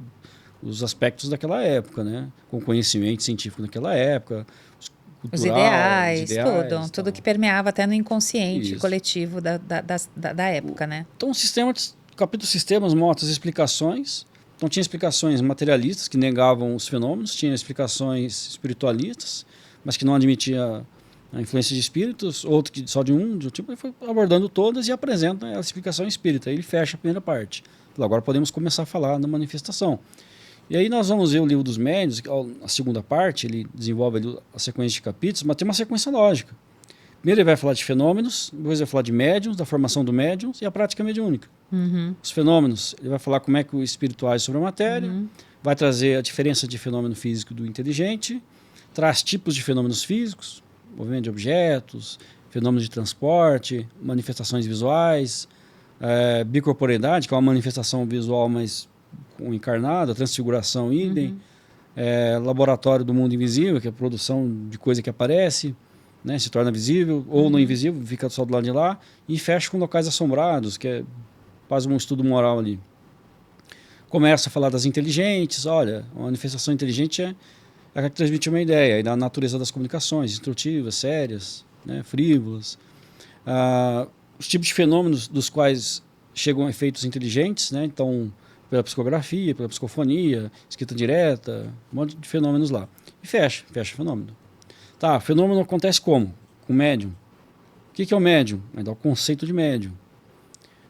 os aspectos daquela época, né? Com conhecimento científico daquela época, os ideais, tudo que permeava até no inconsciente coletivo da época, né? Então, o capítulo Sistemas mostra as explicações. Então, tinha explicações materialistas que negavam os fenômenos, tinha explicações espiritualistas, mas que não admitia a influência de espíritos, outro que só de um tipo, ele foi abordando todas e apresenta a explicação espírita. Aí ele fecha a primeira parte. Então, agora podemos começar a falar da manifestação. E aí nós vamos ver o Livro dos Médiuns, a segunda parte, ele desenvolve ali a sequência de capítulos, mas tem uma sequência lógica. Primeiro ele vai falar de fenômenos, depois ele vai falar de médiuns, da formação do médiuns e a prática mediúnica. Uhum. Os fenômenos, ele vai falar como é que o espírito age sobre a matéria, vai trazer a diferença de fenômeno físico do inteligente, traz tipos de fenômenos físicos, movimento de objetos, fenômenos de transporte, manifestações visuais, bicorporeidade, que é uma manifestação visual, mas com encarnado, a transfiguração idem, laboratório do mundo invisível, que é a produção de coisa que aparece, né, se torna visível, ou no invisível, fica só do lado de lá, e fecha com locais assombrados, que faz um estudo moral ali. Começa a falar das inteligentes, olha, a manifestação inteligente é a que transmite uma ideia, e da natureza das comunicações, instrutivas, sérias, né, frívolas. Os tipos de fenômenos dos quais chegam a efeitos inteligentes, né, então pela psicografia, pela psicofonia, escrita direta, um monte de fenômenos lá. E fecha o fenômeno. Tá, o fenômeno acontece como? Com o médium. O que é o médium? Vai dar o conceito de médium.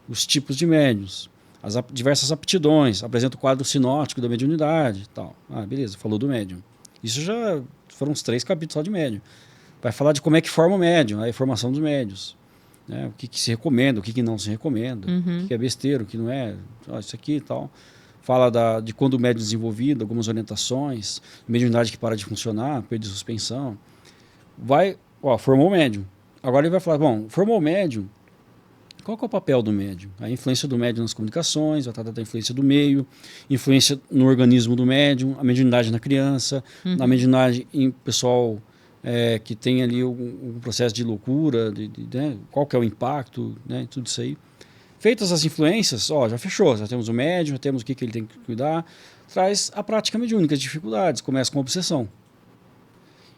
Os tipos de médiums. As diversas aptidões. Apresenta o quadro sinótico da mediunidade. Tal. Ah, beleza, falou do médium. Isso já foram uns 3 capítulos só de médium. Vai falar de como é que forma o médium, a formação dos médios. Né? O que se recomenda, o que não se recomenda, o que é besteira, o que não é, isso aqui e tal. Fala de quando o médium é desenvolvido, algumas orientações, mediunidade que para de funcionar, perda de suspensão. Formou o médium. Agora ele vai falar, bom, formou o médium, qual que é o papel do médium? A influência do médium nas comunicações, vai tratar da influência do meio, influência no organismo do médium, a mediunidade na criança, na mediunidade em pessoal que tem ali um processo de loucura, né? Qual que é o impacto, né? Tudo isso aí. Feitas as influências, já fechou, já temos o médium, já temos o que ele tem que cuidar, traz a prática mediúnica, as dificuldades, começa com a obsessão.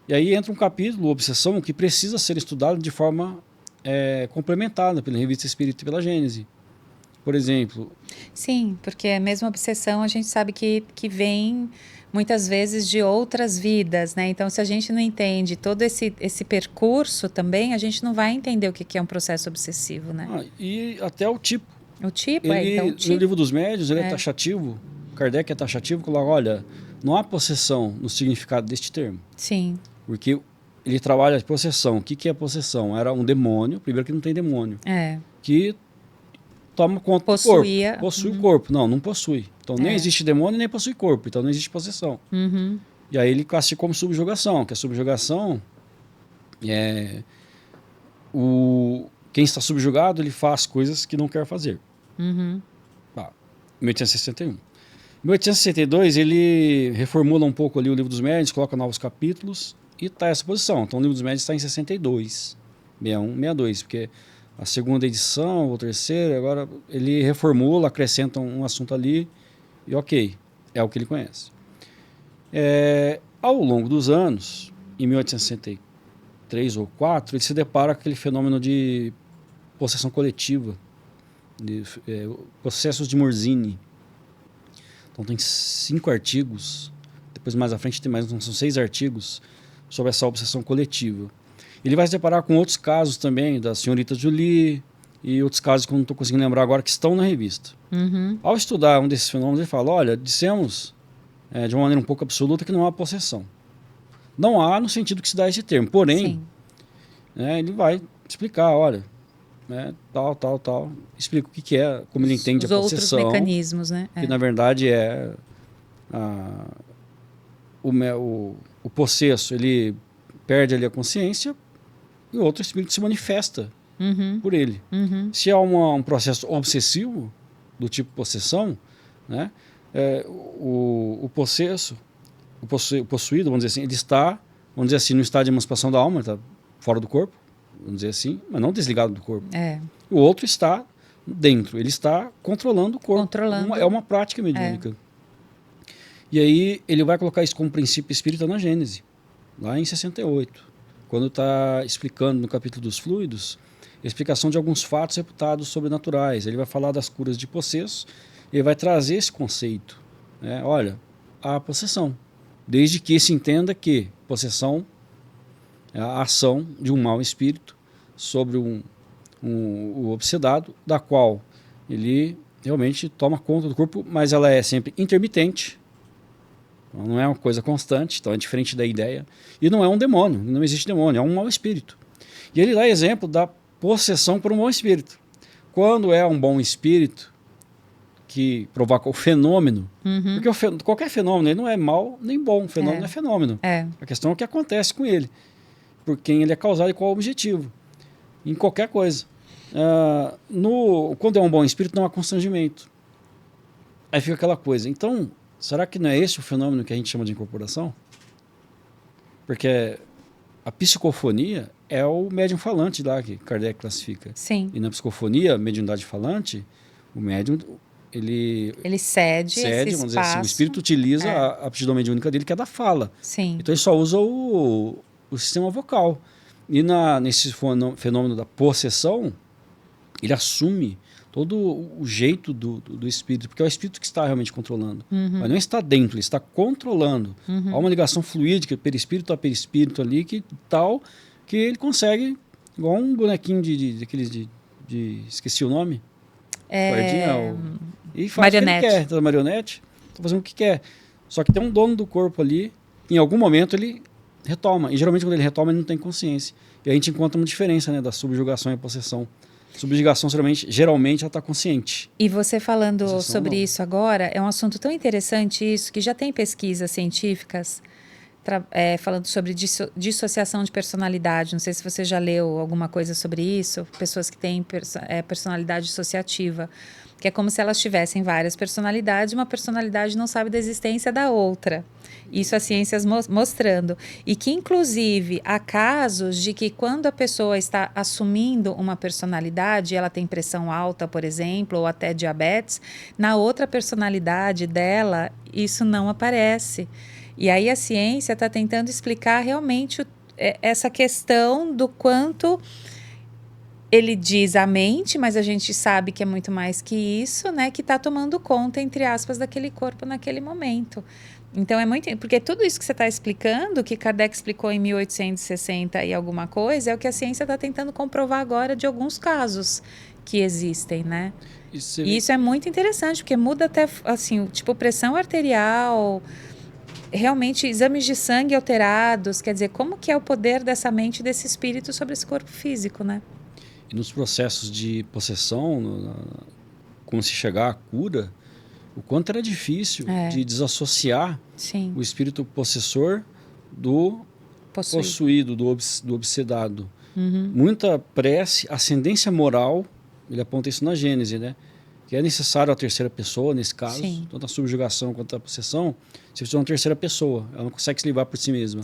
E aí entra um capítulo, obsessão, que precisa ser estudado de forma complementada pela Revista Espírita e pela Gênese. Por exemplo... Sim, porque a mesma obsessão a gente sabe que vem muitas vezes de outras vidas, né? Então, se a gente não entende todo esse percurso também, a gente não vai entender o que é um processo obsessivo, né? E até o tipo. O tipo, então o tipo. No Livro dos Médiuns, ele é taxativo. Kardec é taxativo, coloca, olha, não há possessão no significado deste termo. Sim. Porque ele trabalha de possessão. O que é possessão? Era um demônio, primeiro que não tem demônio, que toma conta do corpo. Possui o corpo. Não possui. Então nem existe demônio, nem possui corpo. Então não existe possessão. E aí ele classifica como subjugação, que a subjugação quem está subjugado, ele faz coisas que não quer fazer. 1861. Em 1862, ele reformula um pouco ali o Livro dos Médiuns, coloca novos capítulos e está essa posição. Então o Livro dos Médiuns está em 62, 61, 62, porque a segunda edição, ou terceira, agora ele reformula, acrescenta um assunto ali e ok, é o que ele conhece. Ao longo dos anos, em 1863 ou 4, ele se depara com aquele fenômeno de possessão coletiva, de processos de Morzini. Então tem 5 artigos, depois mais à frente tem são 6 artigos sobre essa obsessão coletiva. Ele vai se deparar com outros casos também, da senhorita Julie e outros casos que eu não estou conseguindo lembrar agora, que estão na revista. Ao estudar um desses fenômenos, ele fala, olha, dissemos de uma maneira um pouco absoluta que não há possessão. Não há no sentido que se dá esse termo, porém, ele vai explicar, olha, tal, explica o que é, como ele entende a possessão. Os outros mecanismos, né? Que na verdade o possesso, ele perde ali a consciência e o outro espírito se manifesta por ele. Se há um processo obsessivo, do tipo possessão, né? O possesso, o possuído, vamos dizer assim, ele está, vamos dizer assim, no estado de emancipação da alma, está fora do corpo, vamos dizer assim, mas não desligado do corpo. O outro está dentro, ele está controlando o corpo. É uma prática mediúnica. E aí ele vai colocar isso como princípio espírita na Gênese, lá em 68, quando está explicando no capítulo dos fluidos, a explicação de alguns fatos reputados sobrenaturais. Ele vai falar das curas de possesso, ele vai trazer esse conceito. Olha, a possessão, desde que se entenda que possessão é a ação de um mau espírito sobre o obsedado, da qual ele realmente toma conta do corpo, mas ela é sempre intermitente, não é uma coisa constante, então é diferente da ideia, e não é um demônio, não existe demônio, é um mau espírito. E ele dá exemplo da possessão por um bom espírito. Quando é um bom espírito que provoca o fenômeno, porque qualquer fenômeno ele não é mal nem bom, o fenômeno é fenômeno. A questão é o que acontece com ele, por quem ele é causado e qual é o objetivo, em qualquer coisa. Quando é um bom espírito não há constrangimento. Aí fica aquela coisa, então, será que não é esse o fenômeno que a gente chama de incorporação? Porque a psicofonia é o médium falante lá que Kardec classifica. Sim. E na psicofonia, mediunidade falante, o médium ele cede esse vamos dizer assim, o espírito utiliza a aptidão mediúnica dele, que é da fala. Sim. Então ele só usa o sistema vocal. E nesse fenômeno da possessão, ele assume todo o jeito do espírito, porque é o espírito que está realmente controlando. Mas não está dentro, ele está controlando. Há uma ligação fluídica, perispírito a perispírito ali, que tal que ele consegue, igual um bonequinho daqueles esqueci o nome. E faz marionete. O que ele quer, da marionete, está fazendo o que quer. Só que tem um dono do corpo ali, em algum momento ele retoma. E geralmente quando ele retoma, ele não tem consciência. E a gente encontra uma diferença, né, da subjugação e a possessão. Subjugação, geralmente ela está consciente. E você falando Possessão, sobre não. isso agora, é um assunto tão interessante isso, que já tem pesquisas científicas falando sobre dissociação de personalidade. Não sei se você já leu alguma coisa sobre isso. Pessoas que têm personalidade dissociativa, que é como se elas tivessem várias personalidades, uma personalidade não sabe da existência da outra. Isso a ciência mostrando. E que, inclusive, há casos de que quando a pessoa está assumindo uma personalidade, ela tem pressão alta, por exemplo, ou até diabetes, na outra personalidade dela, isso não aparece. E aí a ciência está tentando explicar realmente essa questão do quanto ele diz a mente, mas a gente sabe que é muito mais que isso, né? Que está tomando conta, entre aspas, daquele corpo naquele momento. Então é muito... Porque tudo isso que você está explicando, que Kardec explicou em 1860 e alguma coisa, é o que a ciência está tentando comprovar agora de alguns casos que existem, né? E isso é muito interessante, porque muda até, assim, tipo, pressão arterial... Realmente, exames de sangue alterados, quer dizer, como que é o poder dessa mente e desse espírito sobre esse corpo físico, né? E nos processos de possessão, como se chegar à cura, o quanto era difícil de desassociar o espírito possessor do possuído, do obsedado. Muita prece, ascendência moral, ele aponta isso na Gênese, né? Que é necessário a terceira pessoa, nesse caso, tanto a subjugação quanto a possessão, se precisa de uma terceira pessoa, ela não consegue se livrar por si mesma.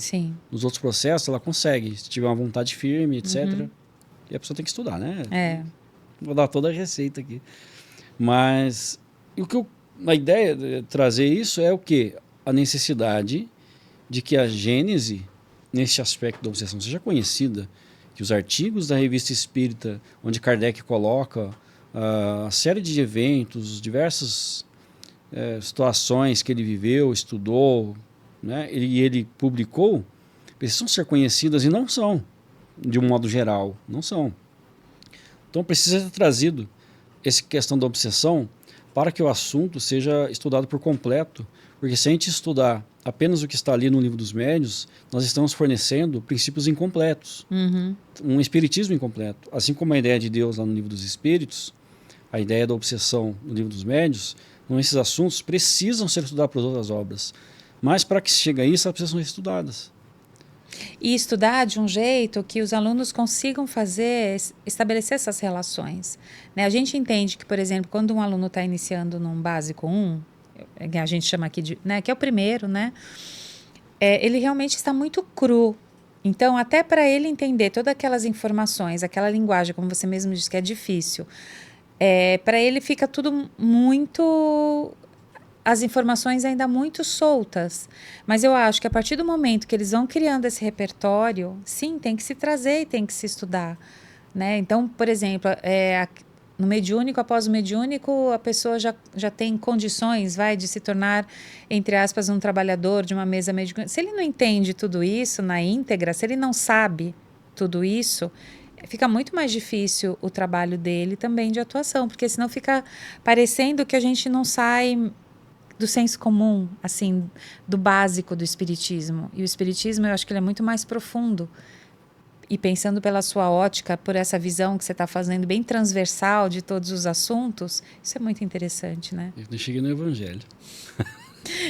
Nos outros processos, ela consegue, se tiver uma vontade firme, etc. E a pessoa tem que estudar, né? Vou dar toda a receita aqui. Mas a ideia de trazer isso é o quê? A necessidade de que a Gênese, nesse aspecto da obsessão, seja conhecida, que os artigos da Revista Espírita, onde Kardec coloca a série de eventos, diversas situações que ele viveu, estudou, né? Ele publicou, precisam ser conhecidas e não são, de um modo geral, não são. Então precisa ser trazido essa questão da obsessão para que o assunto seja estudado por completo, porque se a gente estudar apenas o que está ali no Livro dos Médiuns, nós estamos fornecendo princípios incompletos, um espiritismo incompleto. Assim como a ideia de Deus lá no Livro dos Espíritos, a ideia da obsessão no Livro dos Médiuns, esses assuntos precisam ser estudados por outras obras. Mas para que se chegue a isso, elas precisam ser estudadas. E estudar de um jeito que os alunos consigam estabelecer essas relações. Né? A gente entende que, por exemplo, quando um aluno está iniciando num básico 1, que a gente chama aqui de, né, que é o primeiro, né? Ele realmente está muito cru. Então, até para ele entender todas aquelas informações, aquela linguagem, como você mesmo disse, que é difícil, para ele fica tudo muito... As informações ainda muito soltas. Mas eu acho que a partir do momento que eles vão criando esse repertório, sim, tem que se trazer e tem que se estudar. Né? Então, por exemplo, no mediúnico, após o mediúnico, a pessoa já tem condições, de se tornar, entre aspas, um trabalhador de uma mesa mediúnica. Se ele não entende tudo isso na íntegra, se ele não sabe tudo isso, fica muito mais difícil o trabalho dele também de atuação, porque senão fica parecendo que a gente não sai do senso comum, assim, do básico do espiritismo. E o espiritismo, eu acho que ele é muito mais profundo. E pensando pela sua ótica, por essa visão que você está fazendo, bem transversal de todos os assuntos, isso é muito interessante, né? Eu cheguei no Evangelho.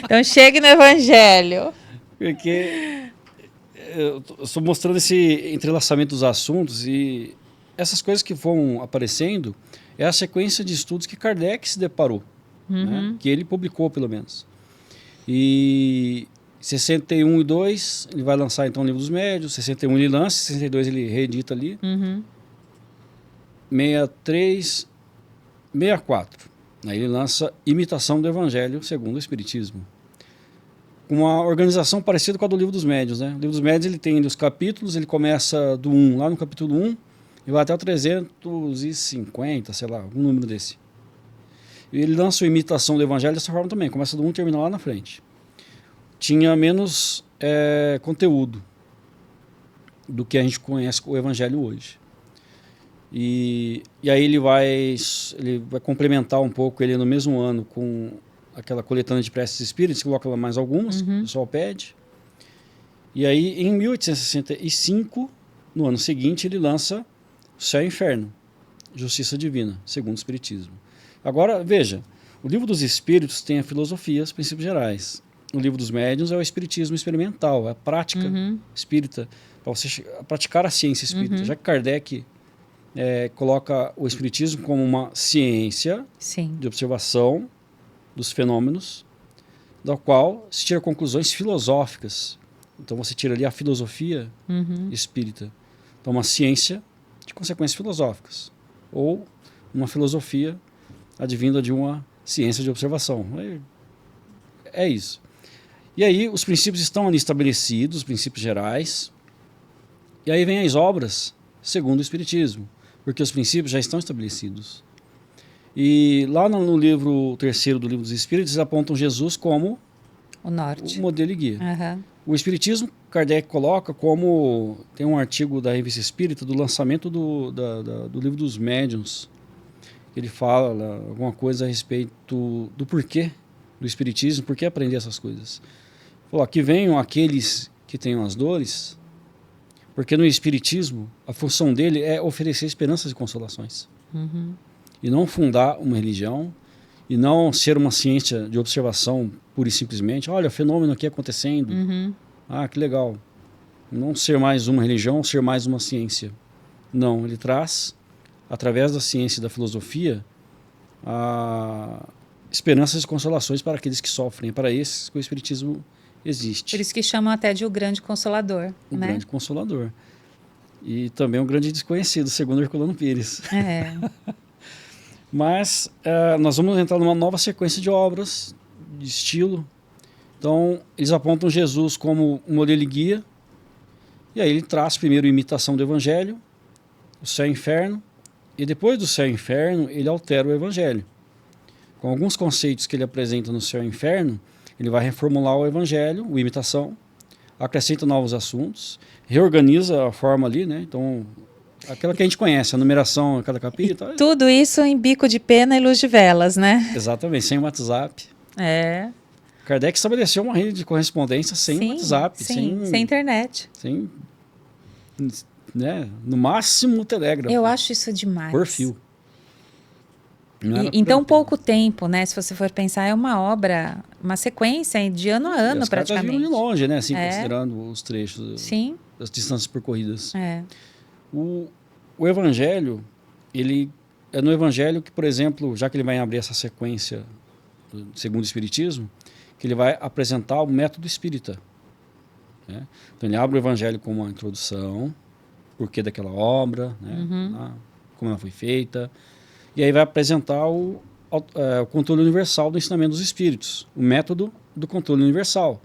Então, chegue no Evangelho. Porque eu estou mostrando esse entrelaçamento dos assuntos e essas coisas que vão aparecendo é a sequência de estudos que Kardec se deparou. Né? Que ele publicou, pelo menos. E 61 e 2, ele vai lançar então o Livro dos Médiuns, 61 ele lança, 62 ele reedita ali, 63, 64, aí ele lança Imitação do Evangelho segundo o Espiritismo. Uma organização parecida com a do Livro dos Médiuns, né? O Livro dos Médiuns ele tem os capítulos, ele começa do 1, lá no capítulo 1, e vai até o 350, sei lá, um número desse. E ele lança a imitação do Evangelho dessa forma também, começa do 1 e termina lá na frente. Tinha menos conteúdo do que a gente conhece o Evangelho hoje. E aí ele vai complementar um pouco ele no mesmo ano com aquela coletânea de preces espíritas, coloca lá mais algumas, que o pessoal pede. E aí, em 1865, no ano seguinte, ele lança Céu e Inferno, Justiça Divina, segundo o Espiritismo. Agora, veja, o Livro dos Espíritos tem a filosofia, os princípios gerais. O Livro dos Médiuns é o espiritismo experimental, é a prática espírita, para você praticar a ciência espírita. Já que Kardec coloca o espiritismo como uma ciência de observação dos fenômenos, da qual se tira conclusões filosóficas. Então você tira ali a filosofia espírita. Então uma ciência de consequências filosóficas, ou uma filosofia advinda de uma ciência de observação. É isso. E aí os princípios estão ali estabelecidos, os princípios gerais, e aí vem as obras segundo o Espiritismo, porque os princípios já estão estabelecidos. E lá no livro terceiro do Livro dos Espíritos, eles apontam Jesus como o norte, o modelo e guia. O Espiritismo, Kardec coloca como... Tem um artigo da Revista Espírita do lançamento do Livro dos Médiuns. Ele fala alguma coisa a respeito do porquê do Espiritismo, por que aprender essas coisas. Falou, que venham aqueles que tenham as dores, porque no Espiritismo a função dele é oferecer esperanças e consolações. E não fundar uma religião, e não ser uma ciência de observação pura e simplesmente. Olha, o fenômeno aqui acontecendo. Ah, que legal. Não ser mais uma religião, ser mais uma ciência. Não, ele traz, através da ciência e da filosofia, esperanças e consolações para aqueles que sofrem. É para esses que o Espiritismo existe. Por isso que chamam até de o grande consolador. O grande consolador. E também um grande desconhecido, segundo Herculano Pires. Mas nós vamos entrar numa nova sequência de obras, de estilo. Então, eles apontam Jesus como um modelo e guia. E aí ele traz primeiro a imitação do Evangelho, o céu e o inferno. E depois do céu e inferno, ele altera o Evangelho. Com alguns conceitos que ele apresenta no céu e inferno, ele vai reformular o Evangelho, a imitação, acrescenta novos assuntos, reorganiza a forma ali, né? Então, aquela que a gente conhece, a numeração a cada capítulo. Tudo isso em bico de pena e luz de velas, né? Exatamente, sem WhatsApp. Kardec estabeleceu uma rede de correspondência sem WhatsApp. Sem internet. Sem, né? No máximo, telégrafo. Eu acho isso demais. Por fio. Em tão pouco tempo, né? Se você for pensar, é uma obra, uma sequência de ano a ano, praticamente. Viram de longe, né? Assim, considerando os trechos, as distâncias percorridas. O Evangelho, ele é no Evangelho que, por exemplo, já que ele vai abrir essa sequência segundo o Espiritismo, que ele vai apresentar o método espírita. Né? Então ele abre o Evangelho como uma introdução, porquê daquela obra, né? Como ela foi feita. E aí vai apresentar o controle universal do ensinamento dos espíritos, o método do controle universal.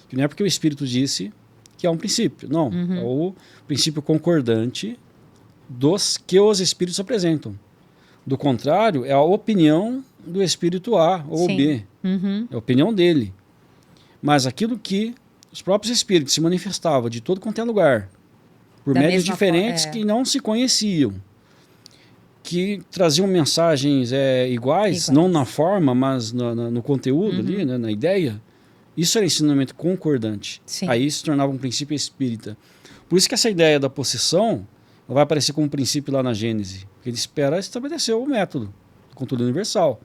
Que não é porque o espírito disse que é um princípio, não. É o princípio concordante dos que os espíritos apresentam. Do contrário, é a opinião do espírito A ou B. É a opinião dele. Mas aquilo que os próprios espíritos se manifestavam de todo quanto é lugar, por médios diferentes que não se conheciam, que traziam mensagens iguais, não na forma, mas no conteúdo ali, né, na ideia. Isso era ensinamento concordante. Aí se tornava um princípio espírita. Por isso que essa ideia da possessão vai aparecer como um princípio lá na Gênese. Ele espera estabelecer o método, o controle universal.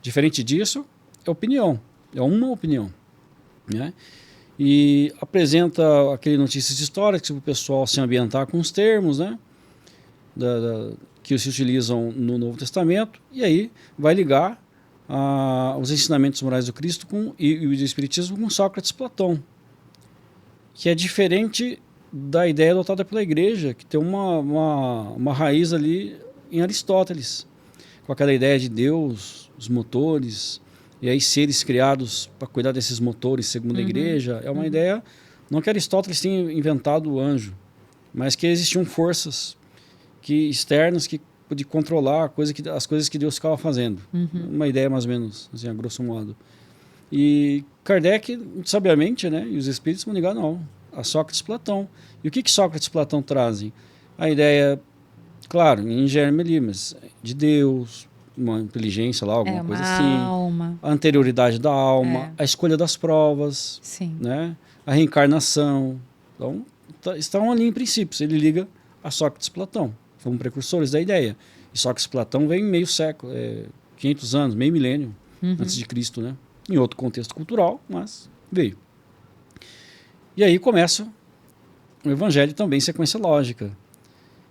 Diferente disso, é opinião. É uma opinião. Né? E apresenta aquele notícias históricas para o pessoal se ambientar com os termos, né? Que se utilizam no Novo Testamento, e aí vai ligar os ensinamentos morais do Cristo e do Espiritismo com Sócrates e Platão, que é diferente da ideia adotada pela Igreja, que tem uma raiz ali em Aristóteles, com aquela ideia de Deus, os motores, e aí seres criados para cuidar desses motores, segundo a Igreja. É uma ideia, não que Aristóteles tenha inventado o anjo, mas que existiam forças externos de controlar as coisas que Deus ficava fazendo. Uma ideia mais ou menos, assim, a grosso modo. E Kardec, sabiamente, né, e os espíritos vão ligar, não, a Sócrates e Platão. E o que Sócrates e Platão trazem? A ideia, claro, em germe ali, mas de Deus, uma inteligência lá, alguma coisa assim. Alma. A anterioridade da alma, a escolha das provas, né, a reencarnação. Então, estão ali em princípios. Ele liga a Sócrates e Platão, como precursores da ideia. E Sócrates e Platão vem meio século, 500 anos, meio milênio antes de Cristo, né? Em outro contexto cultural, mas veio. E aí começa o Evangelho também em sequência lógica.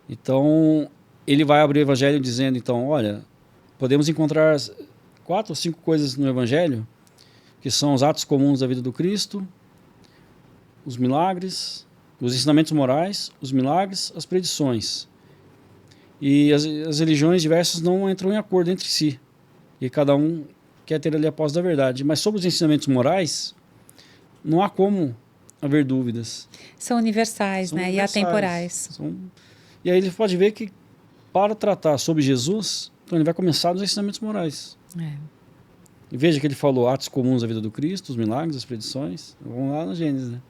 Então, ele vai abrir o Evangelho dizendo, então, olha, podemos encontrar 4 ou 5 coisas no Evangelho, que são os atos comuns da vida do Cristo, os milagres, os ensinamentos morais, os milagres, as predições. E as religiões diversas não entram em acordo entre si. E cada um quer ter ali a posse da verdade. Mas sobre os ensinamentos morais, não há como haver dúvidas. São universais, né? E atemporais. E aí ele pode ver que, para tratar sobre Jesus, então ele vai começar nos ensinamentos morais. E veja que ele falou atos comuns da vida do Cristo, os milagres, as predições. Vamos lá na Gênesis, né?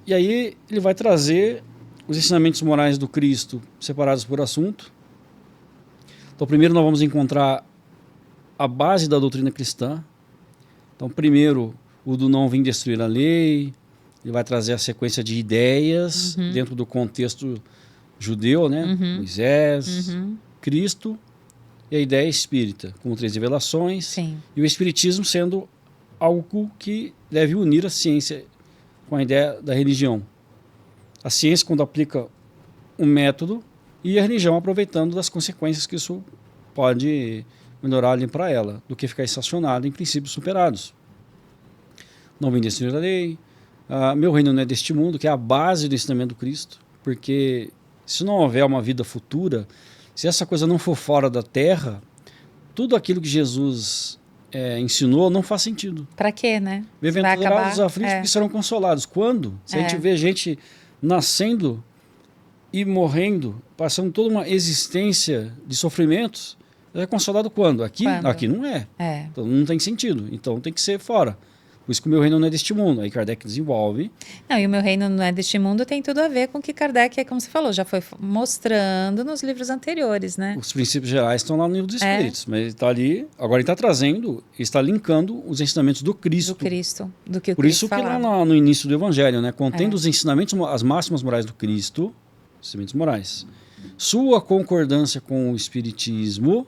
E aí ele vai trazer os ensinamentos morais do Cristo separados por assunto. Então, primeiro nós vamos encontrar a base da doutrina cristã. Então, primeiro, o do não vim destruir a lei. Ele vai trazer a sequência de ideias dentro do contexto judeu, né? Moisés, Cristo e a ideia espírita, com 3 revelações. E o espiritismo sendo algo que deve unir a ciência com a ideia da religião. A ciência, quando aplica um método, e a religião aproveitando das consequências que isso pode melhorar ali para ela, do que ficar estacionado em princípios superados. Não vim destruir a lei, meu reino não é deste mundo, que é a base do ensinamento do Cristo, porque se não houver uma vida futura, se essa coisa não for fora da terra, tudo aquilo que Jesus ensinou não faz sentido. Para quê, né? Bem-aventurados os aflitos porque serão consolados. Quando? Se a gente vê gente nascendo e morrendo, passando toda uma existência de sofrimentos, é consolado quando? Aqui não é. Então não tem sentido. Então tem que ser fora. Por isso que o meu reino não é deste mundo. Aí Kardec desenvolve. Não, e o meu reino não é deste mundo tem tudo a ver com o que Kardec, como você falou, já foi mostrando nos livros anteriores, né? Os princípios gerais estão lá no livro dos Espíritos. Mas ele está ali, agora ele está trazendo, está linkando os ensinamentos do Cristo. Do Cristo, do que o Por Cristo isso que falava. lá no início do Evangelho, né? Contendo os ensinamentos, as máximas morais do Cristo, ensinamentos morais. Sua concordância com o Espiritismo,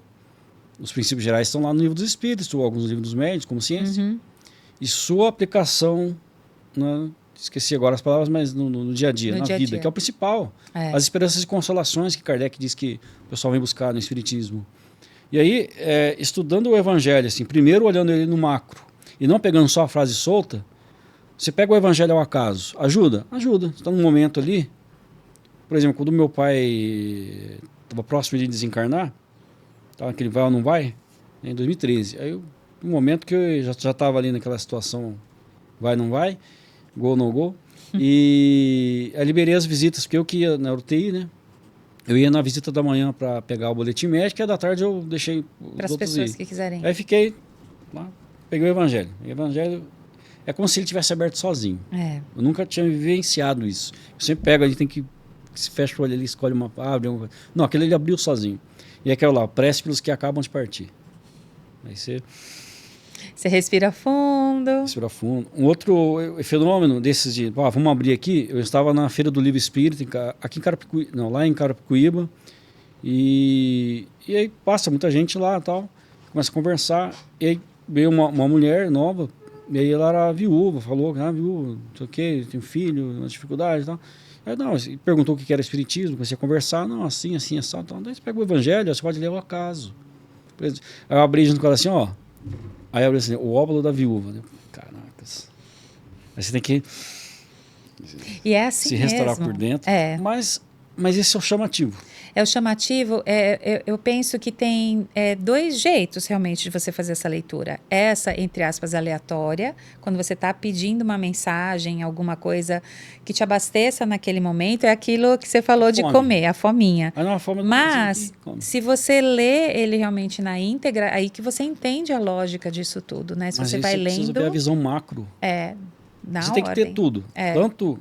os princípios gerais estão lá no livro dos Espíritos, ou alguns livros dos médios, como ciência. E sua aplicação, né, esqueci agora as palavras, mas no dia a dia, na vida, que é o principal. As esperanças e consolações que Kardec diz que o pessoal vem buscar no Espiritismo. E aí, estudando o Evangelho, assim, primeiro olhando ele no macro, e não pegando só a frase solta, você pega o Evangelho ao acaso. Ajuda? Ajuda. Você está num momento ali, por exemplo, quando meu pai estava próximo de desencarnar, tá, que ele vai ou não vai, em 2013, aí um momento que eu já estava ali naquela situação, vai ou não vai, go ou não go, e eu liberei as visitas, porque eu que ia na UTI, né? Eu ia na visita da manhã para pegar o boletim médico, e da tarde eu deixei para as pessoas que quiserem. Aí fiquei lá, peguei o Evangelho. O Evangelho é como se ele tivesse aberto sozinho. Eu nunca tinha vivenciado isso. Eu sempre pego, a gente tem que se fecha o olho ali, escolhe uma, abre uma... Não, aquele ele abriu sozinho. E aquela lá, prece pelos que acabam de partir. Aí você respira fundo. Respira fundo. Um outro fenômeno desses de, vamos abrir aqui, eu estava na Feira do Livro Espírita, aqui em Carapicuíba, não, lá em Carapicuíba, e aí passa muita gente lá e tal, começa a conversar, e aí veio uma mulher nova, e aí ela era viúva, falou, viúva, não sei o quê, tem um filho, uma dificuldade e tal. Aí não, perguntou o que era espiritismo, comecei a conversar, não, assim, assim, assim, então, daí você pega o Evangelho, você pode ler ao acaso. Aí eu abri junto com ela assim, aí eu abri assim, o óbolo da viúva, né? Caracas. Aí você tem que e é assim se restaurar mesmo. por dentro, mas esse é o chamativo. O chamativo, eu penso que tem dois jeitos realmente de você fazer essa leitura. Essa, entre aspas, aleatória, quando você está pedindo uma mensagem, alguma coisa que te abasteça naquele momento, é aquilo que você falou de comer, a fominha. Mas, se você lê ele realmente na íntegra, aí que você entende a lógica disso tudo, né? Se você vai lendo... Precisa ver a visão macro. Você tem que ter tudo. Tanto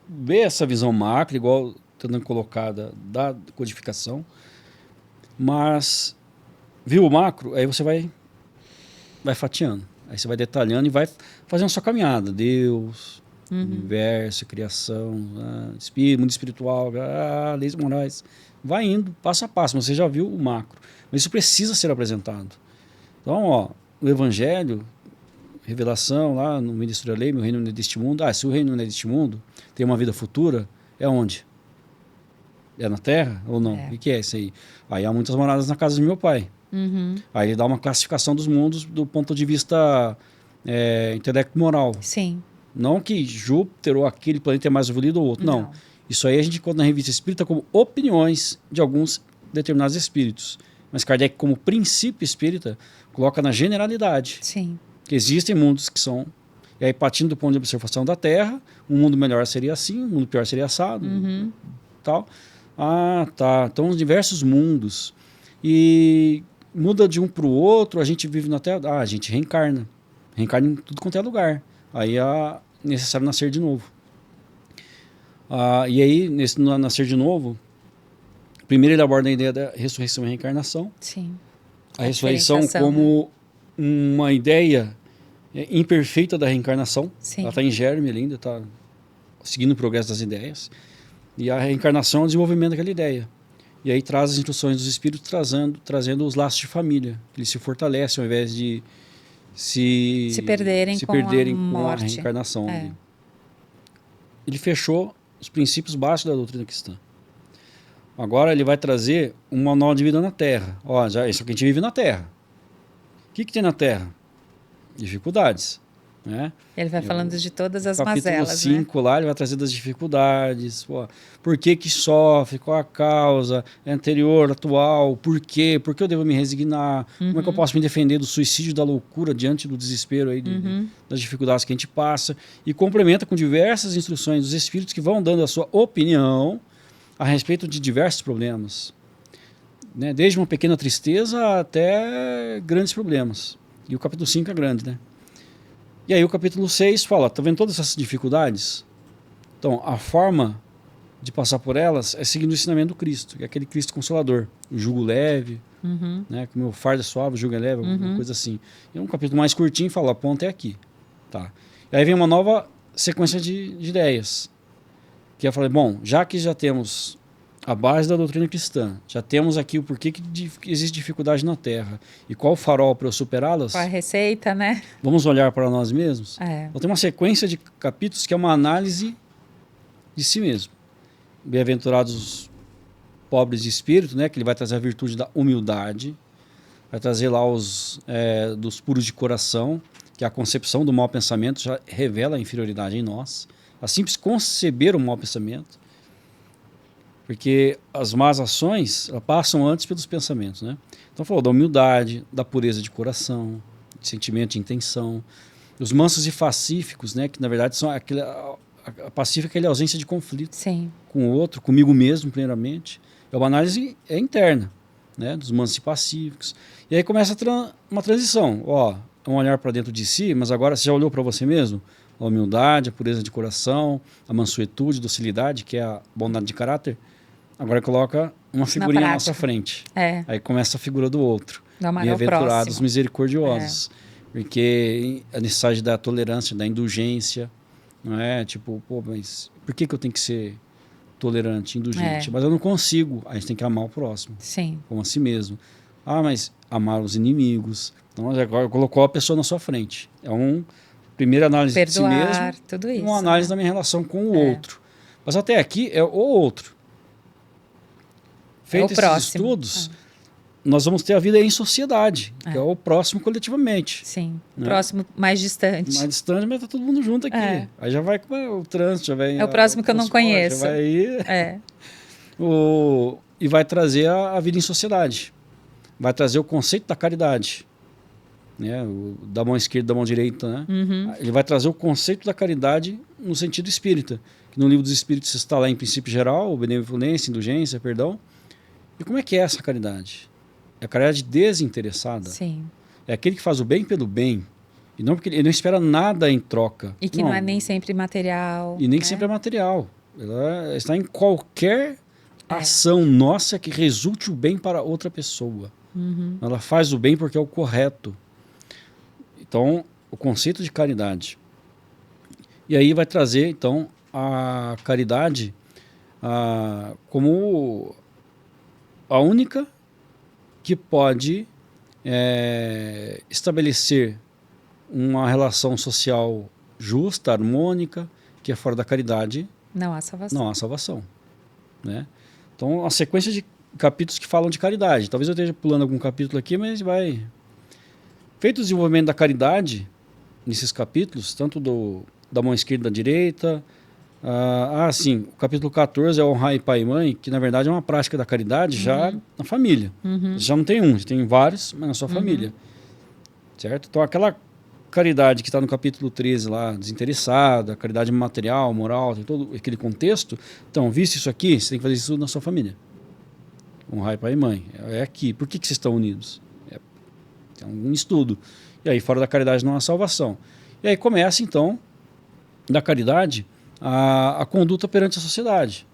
ver essa visão macro, igual está colocada da codificação, mas viu o macro, aí você vai fatiando. Aí você vai detalhando e vai fazendo a sua caminhada. Deus, universo, criação, mundo espiritual, leis morais. Vai indo passo a passo, mas você já viu o macro. Mas isso precisa ser apresentado. Então, o Evangelho, revelação lá no Ministro da Lei, meu reino não é deste mundo. Se o reino não é deste mundo, tem uma vida futura, é onde? É na Terra ou não? O que é isso aí? Aí há muitas moradas na casa do meu pai. Aí ele dá uma classificação dos mundos do ponto de vista intelecto-moral. Sim. Não que Júpiter ou aquele planeta é mais evoluído ou outro. Não. Isso aí a gente encontra na revista espírita como opiniões de alguns determinados espíritos. Mas Kardec, como princípio espírita, coloca na generalidade. Sim. Que existem mundos que são... E aí, partindo do ponto de observação da Terra, um mundo melhor seria assim, um mundo pior seria assado, tal. Tá. Então, diversos mundos. E muda de um para o outro, a gente vive na Terra, a gente reencarna. Reencarna em tudo quanto é lugar. Aí é necessário nascer de novo. E aí, nesse nascer de novo, primeiro ele aborda a ideia da ressurreição e reencarnação. Sim. A ressurreição como uma ideia imperfeita da reencarnação. Sim. Ela está em germe ainda, está seguindo o progresso das ideias. E a reencarnação é o desenvolvimento daquela ideia. E aí traz as instruções dos espíritos trazendo os laços de família. Eles se fortalecem ao invés de se perderem com a reencarnação. Ele fechou os princípios básicos da doutrina cristã. Agora ele vai trazer um manual de vida na Terra. Isso aqui a gente vive na Terra. O que tem na Terra? Dificuldades. Né? Ele vai falando de todas as mazelas. Capítulo 5 lá, ele vai trazer das dificuldades. Por que sofre? Qual a causa? É anterior, atual? Por quê? Por que eu devo me resignar? Como é que eu posso me defender do suicídio, da loucura, diante do desespero aí, das dificuldades que a gente passa? E complementa com diversas instruções dos espíritos que vão dando a sua opinião a respeito de diversos problemas. Né? Desde uma pequena tristeza até grandes problemas. E o capítulo 5 é grande, né? E aí o capítulo 6 fala, tá vendo todas essas dificuldades? Então, a forma de passar por elas é seguindo o ensinamento do Cristo, que é aquele Cristo Consolador. O jugo leve, né? Como o fardo é suave, o jugo é leve, alguma coisa assim. E um capítulo mais curtinho fala, a ponta é aqui. Tá? E aí vem uma nova sequência de ideias. Que é falar, bom, já que já temos a base da doutrina cristã, já temos aqui o porquê que existe dificuldade na Terra e qual o farol para eu superá-las. Qual a receita, né? Vamos olhar para nós mesmos. Então tem uma sequência de capítulos que é uma análise de si mesmo. Bem-aventurados os pobres de espírito, né? Que ele vai trazer a virtude da humildade, vai trazer lá dos puros de coração, que é a concepção do mau pensamento já revela a inferioridade em nós. A simples conceber o mau pensamento. Porque as más ações passam antes pelos pensamentos, né? Então falou da humildade, da pureza de coração, de sentimento, de intenção, os mansos e pacíficos, né? Que na verdade são a pacífica é a ausência de conflito. Sim. Com o outro, comigo mesmo, primeiramente. É uma análise interna, né? Dos mansos e pacíficos. E aí começa uma transição. Um olhar para dentro de si, mas agora você já olhou para você mesmo? A humildade, a pureza de coração, a mansuetude, a docilidade, que é a bondade de caráter. Agora coloca uma figurinha na nossa frente. Aí começa a figura do outro. Bem-aventurados misericordiosos. Porque a necessidade da tolerância, da indulgência. Não é? Tipo, mas por que eu tenho que ser tolerante, indulgente? Mas eu não consigo. A gente tem que amar o próximo. Sim. Como a si mesmo. Mas amar os inimigos. Então, agora colocou a pessoa na sua frente. Primeira análise perdoar, de si mesmo. Tudo isso, uma análise da minha relação com o outro. Mas até aqui é o outro. Feito esses estudos, nós vamos ter a vida em sociedade, que é o próximo coletivamente. Sim, né? Próximo mais distante. Mais distante, mas tá todo mundo junto aqui. Aí já vai com o trânsito, já vai... É o próximo que eu não conheço. Já vai aí. e vai trazer a vida em sociedade. Vai trazer o conceito da caridade. Né? Da mão esquerda, da mão direita. Né? Ele vai trazer o conceito da caridade no sentido espírita. Que no livro dos Espíritos está lá em princípio geral, benevolência, indulgência, perdão. E como é que é essa caridade? É a caridade desinteressada. Sim. É aquele que faz o bem pelo bem. E não porque ele não espera nada em troca. E que não é nem sempre material. E nem né? sempre é material. Ela está em qualquer ação nossa que resulte o bem para outra pessoa. Ela faz o bem porque é o correto. Então, o conceito de caridade. E aí vai trazer, então, a caridade como a única que pode estabelecer uma relação social justa, harmônica, que é fora da caridade. Não há salvação. Não há salvação. Né? Então, a sequência de capítulos que falam de caridade. Talvez eu esteja pulando algum capítulo aqui, mas vai... Feito o desenvolvimento da caridade, nesses capítulos, tanto da mão esquerda e da direita... sim, o capítulo 14 é honrar pai e mãe, que na verdade é uma prática da caridade já na família. Já não tem já tem vários, mas na sua família. Certo? Então, aquela caridade que está no capítulo 13 lá, desinteressada, caridade material, moral, tem todo aquele contexto. Então, visto isso aqui, você tem que fazer isso na sua família. Honrar pai e mãe. É aqui. Por que vocês estão unidos? Tem um estudo. E aí, fora da caridade não há salvação. E aí começa, então, da caridade, a conduta perante a sociedade.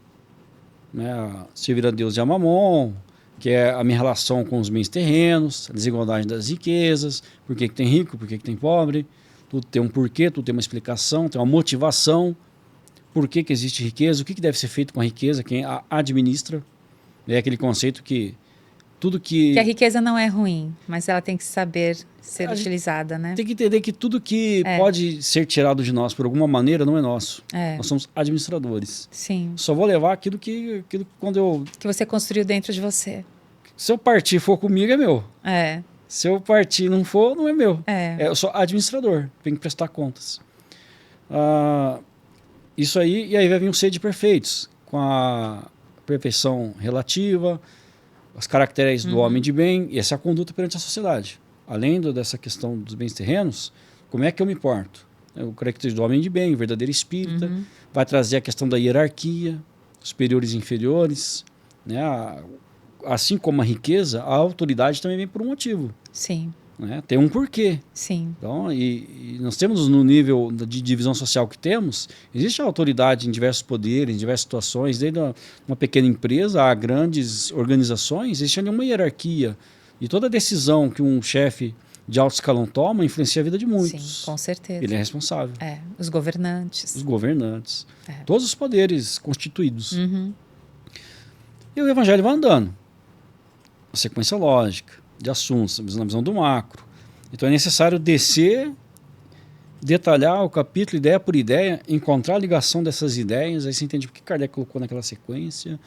Né? Servir a Deus e a Mamon, que é a minha relação com os bens terrenos, a desigualdade das riquezas, por que tem rico, por que tem pobre, tudo tem um porquê, tudo tem uma explicação, tem uma motivação, por que existe riqueza, o que deve ser feito com a riqueza, quem a administra. É aquele conceito que tudo que... a riqueza não é ruim, mas ela tem que saber ser utilizada, né? Tem que entender que tudo que pode ser tirado de nós por alguma maneira não é nosso. Nós somos administradores. Sim. Só vou levar aquilo que quando eu... que você construiu dentro de você. Se eu partir e for comigo, é meu. Se eu partir e não for, não é meu. Eu sou administrador, tenho que prestar contas. Isso aí, e aí vai vir o ser de perfeitos, com a perfeição relativa, as caracteres do homem de bem, e essa é a conduta perante a sociedade. Além dessa questão dos bens terrenos, como é que eu me porto? O característico do homem de bem, o verdadeiro espírita, vai trazer a questão da hierarquia, superiores e inferiores, né? Assim como a riqueza, a autoridade também vem por um motivo. Sim. Né? Tem um porquê. Sim. Então, e nós temos no nível de divisão social que temos, existe a autoridade em diversos poderes, em diversas situações, desde uma pequena empresa a grandes organizações, existe ali uma hierarquia. E toda decisão que um chefe de alto escalão toma influencia a vida de muitos. Sim, com certeza. Ele é responsável. Os governantes. Os governantes. Todos os poderes constituídos. E o evangelho vai andando. Uma sequência lógica de assuntos, na visão do macro. Então é necessário descer, detalhar o capítulo, ideia por ideia, encontrar a ligação dessas ideias, aí você entende o que Kardec colocou naquela sequência,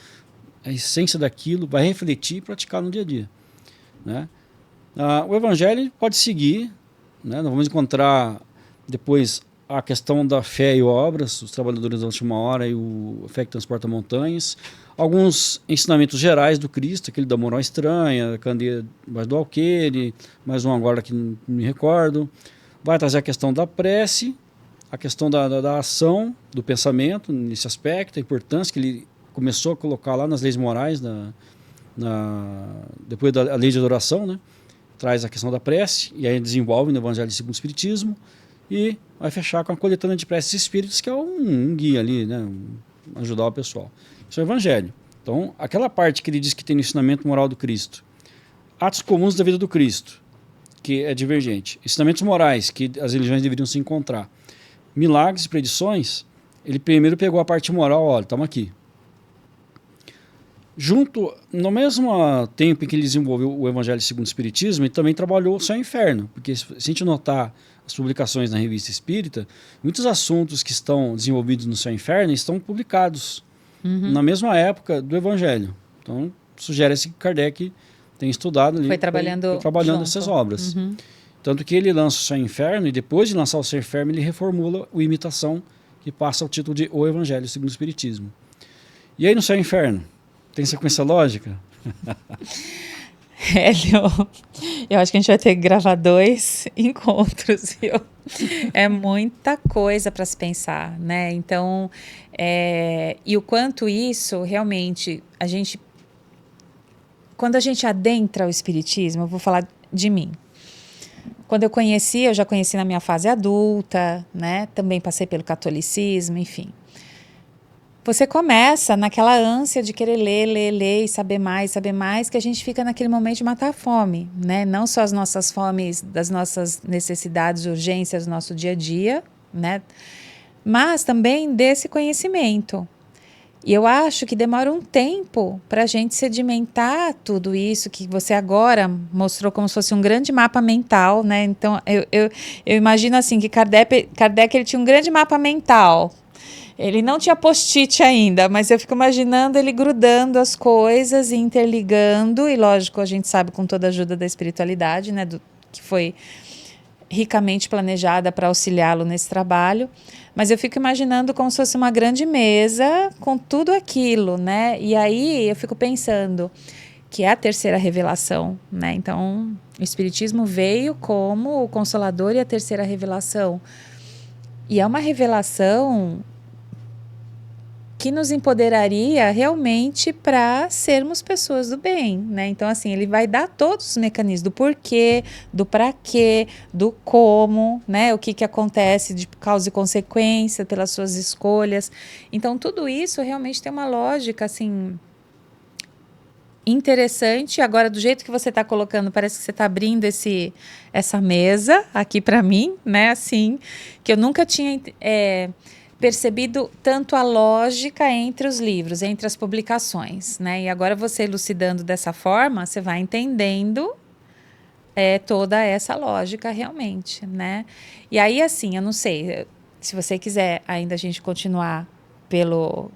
a essência daquilo, vai refletir e praticar no dia a dia. Né? O evangelho pode seguir, né? Nós vamos encontrar depois a questão da fé e obras, os trabalhadores da última hora e a fé que transporta montanhas, alguns ensinamentos gerais do Cristo, aquele da moral estranha, a candeia do alqueire, mais um agora que não me recordo, vai trazer a questão da prece, a questão da ação, do pensamento, nesse aspecto, a importância que ele começou a colocar lá nas leis morais, depois da lei de adoração, né? Traz a questão da prece, e aí desenvolve no Evangelho segundo o Espiritismo, e vai fechar com a coletânea de preces espíritas, que é um guia ali, né? Ajudar o pessoal. Isso é o Evangelho. Então, aquela parte que ele diz que tem no ensinamento moral do Cristo, atos comuns da vida do Cristo, que é divergente, ensinamentos morais, que as religiões deveriam se encontrar, milagres e predições, ele primeiro pegou a parte moral, olha, estamos aqui. Junto, no mesmo tempo em que ele desenvolveu o Evangelho segundo o Espiritismo, ele também trabalhou o céu e o inferno, porque se a gente notar as publicações na Revista Espírita, muitos assuntos que estão desenvolvidos no céu e inferno estão publicados na mesma época do Evangelho. Então, sugere-se que Kardec tem estudado ali, foi trabalhando essas obras. Tanto que ele lança o céu e inferno, e depois de lançar o céu e inferno, ele reformula o Imitação, que passa o título de O Evangelho segundo o Espiritismo. E aí no céu e inferno, Tem sequência lógica? Hélio, eu acho que a gente vai ter que gravar 2 encontros, viu? É muita coisa para se pensar, né? Então, e o quanto isso realmente quando a gente adentra o espiritismo, eu vou falar de mim. Quando eu já conheci na minha fase adulta, né? Também passei pelo catolicismo, enfim. Você começa naquela ânsia de querer ler e saber mais, que a gente fica naquele momento de matar a fome, né? Não só as nossas fomes, das nossas necessidades, urgências do nosso dia a dia, né? Mas também desse conhecimento. E eu acho que demora um tempo para a gente sedimentar tudo isso que você agora mostrou como se fosse um grande mapa mental, né? Então, eu imagino assim que Kardec ele tinha um grande mapa mental. Ele não tinha post-it ainda, mas eu fico imaginando ele grudando as coisas e interligando, e lógico, a gente sabe com toda a ajuda da espiritualidade, né, que foi ricamente planejada para auxiliá-lo nesse trabalho, mas eu fico imaginando como se fosse uma grande mesa com tudo aquilo, né, e aí eu fico pensando que é a terceira revelação, né, então o Espiritismo veio como o Consolador e a terceira revelação, e é uma revelação que nos empoderaria realmente para sermos pessoas do bem, né? Então, assim, ele vai dar todos os mecanismos do porquê, do para quê, do como, né? O que acontece de causa e consequência pelas suas escolhas. Então, tudo isso realmente tem uma lógica, assim, interessante. Agora, do jeito que você está colocando, parece que você está abrindo essa mesa aqui para mim, né? Assim, que eu nunca tinha percebido tanto a lógica entre os livros, entre as publicações, né? E agora você elucidando dessa forma, você vai entendendo toda essa lógica realmente, né? E aí, assim, eu não sei, se você quiser ainda a gente continuar pelo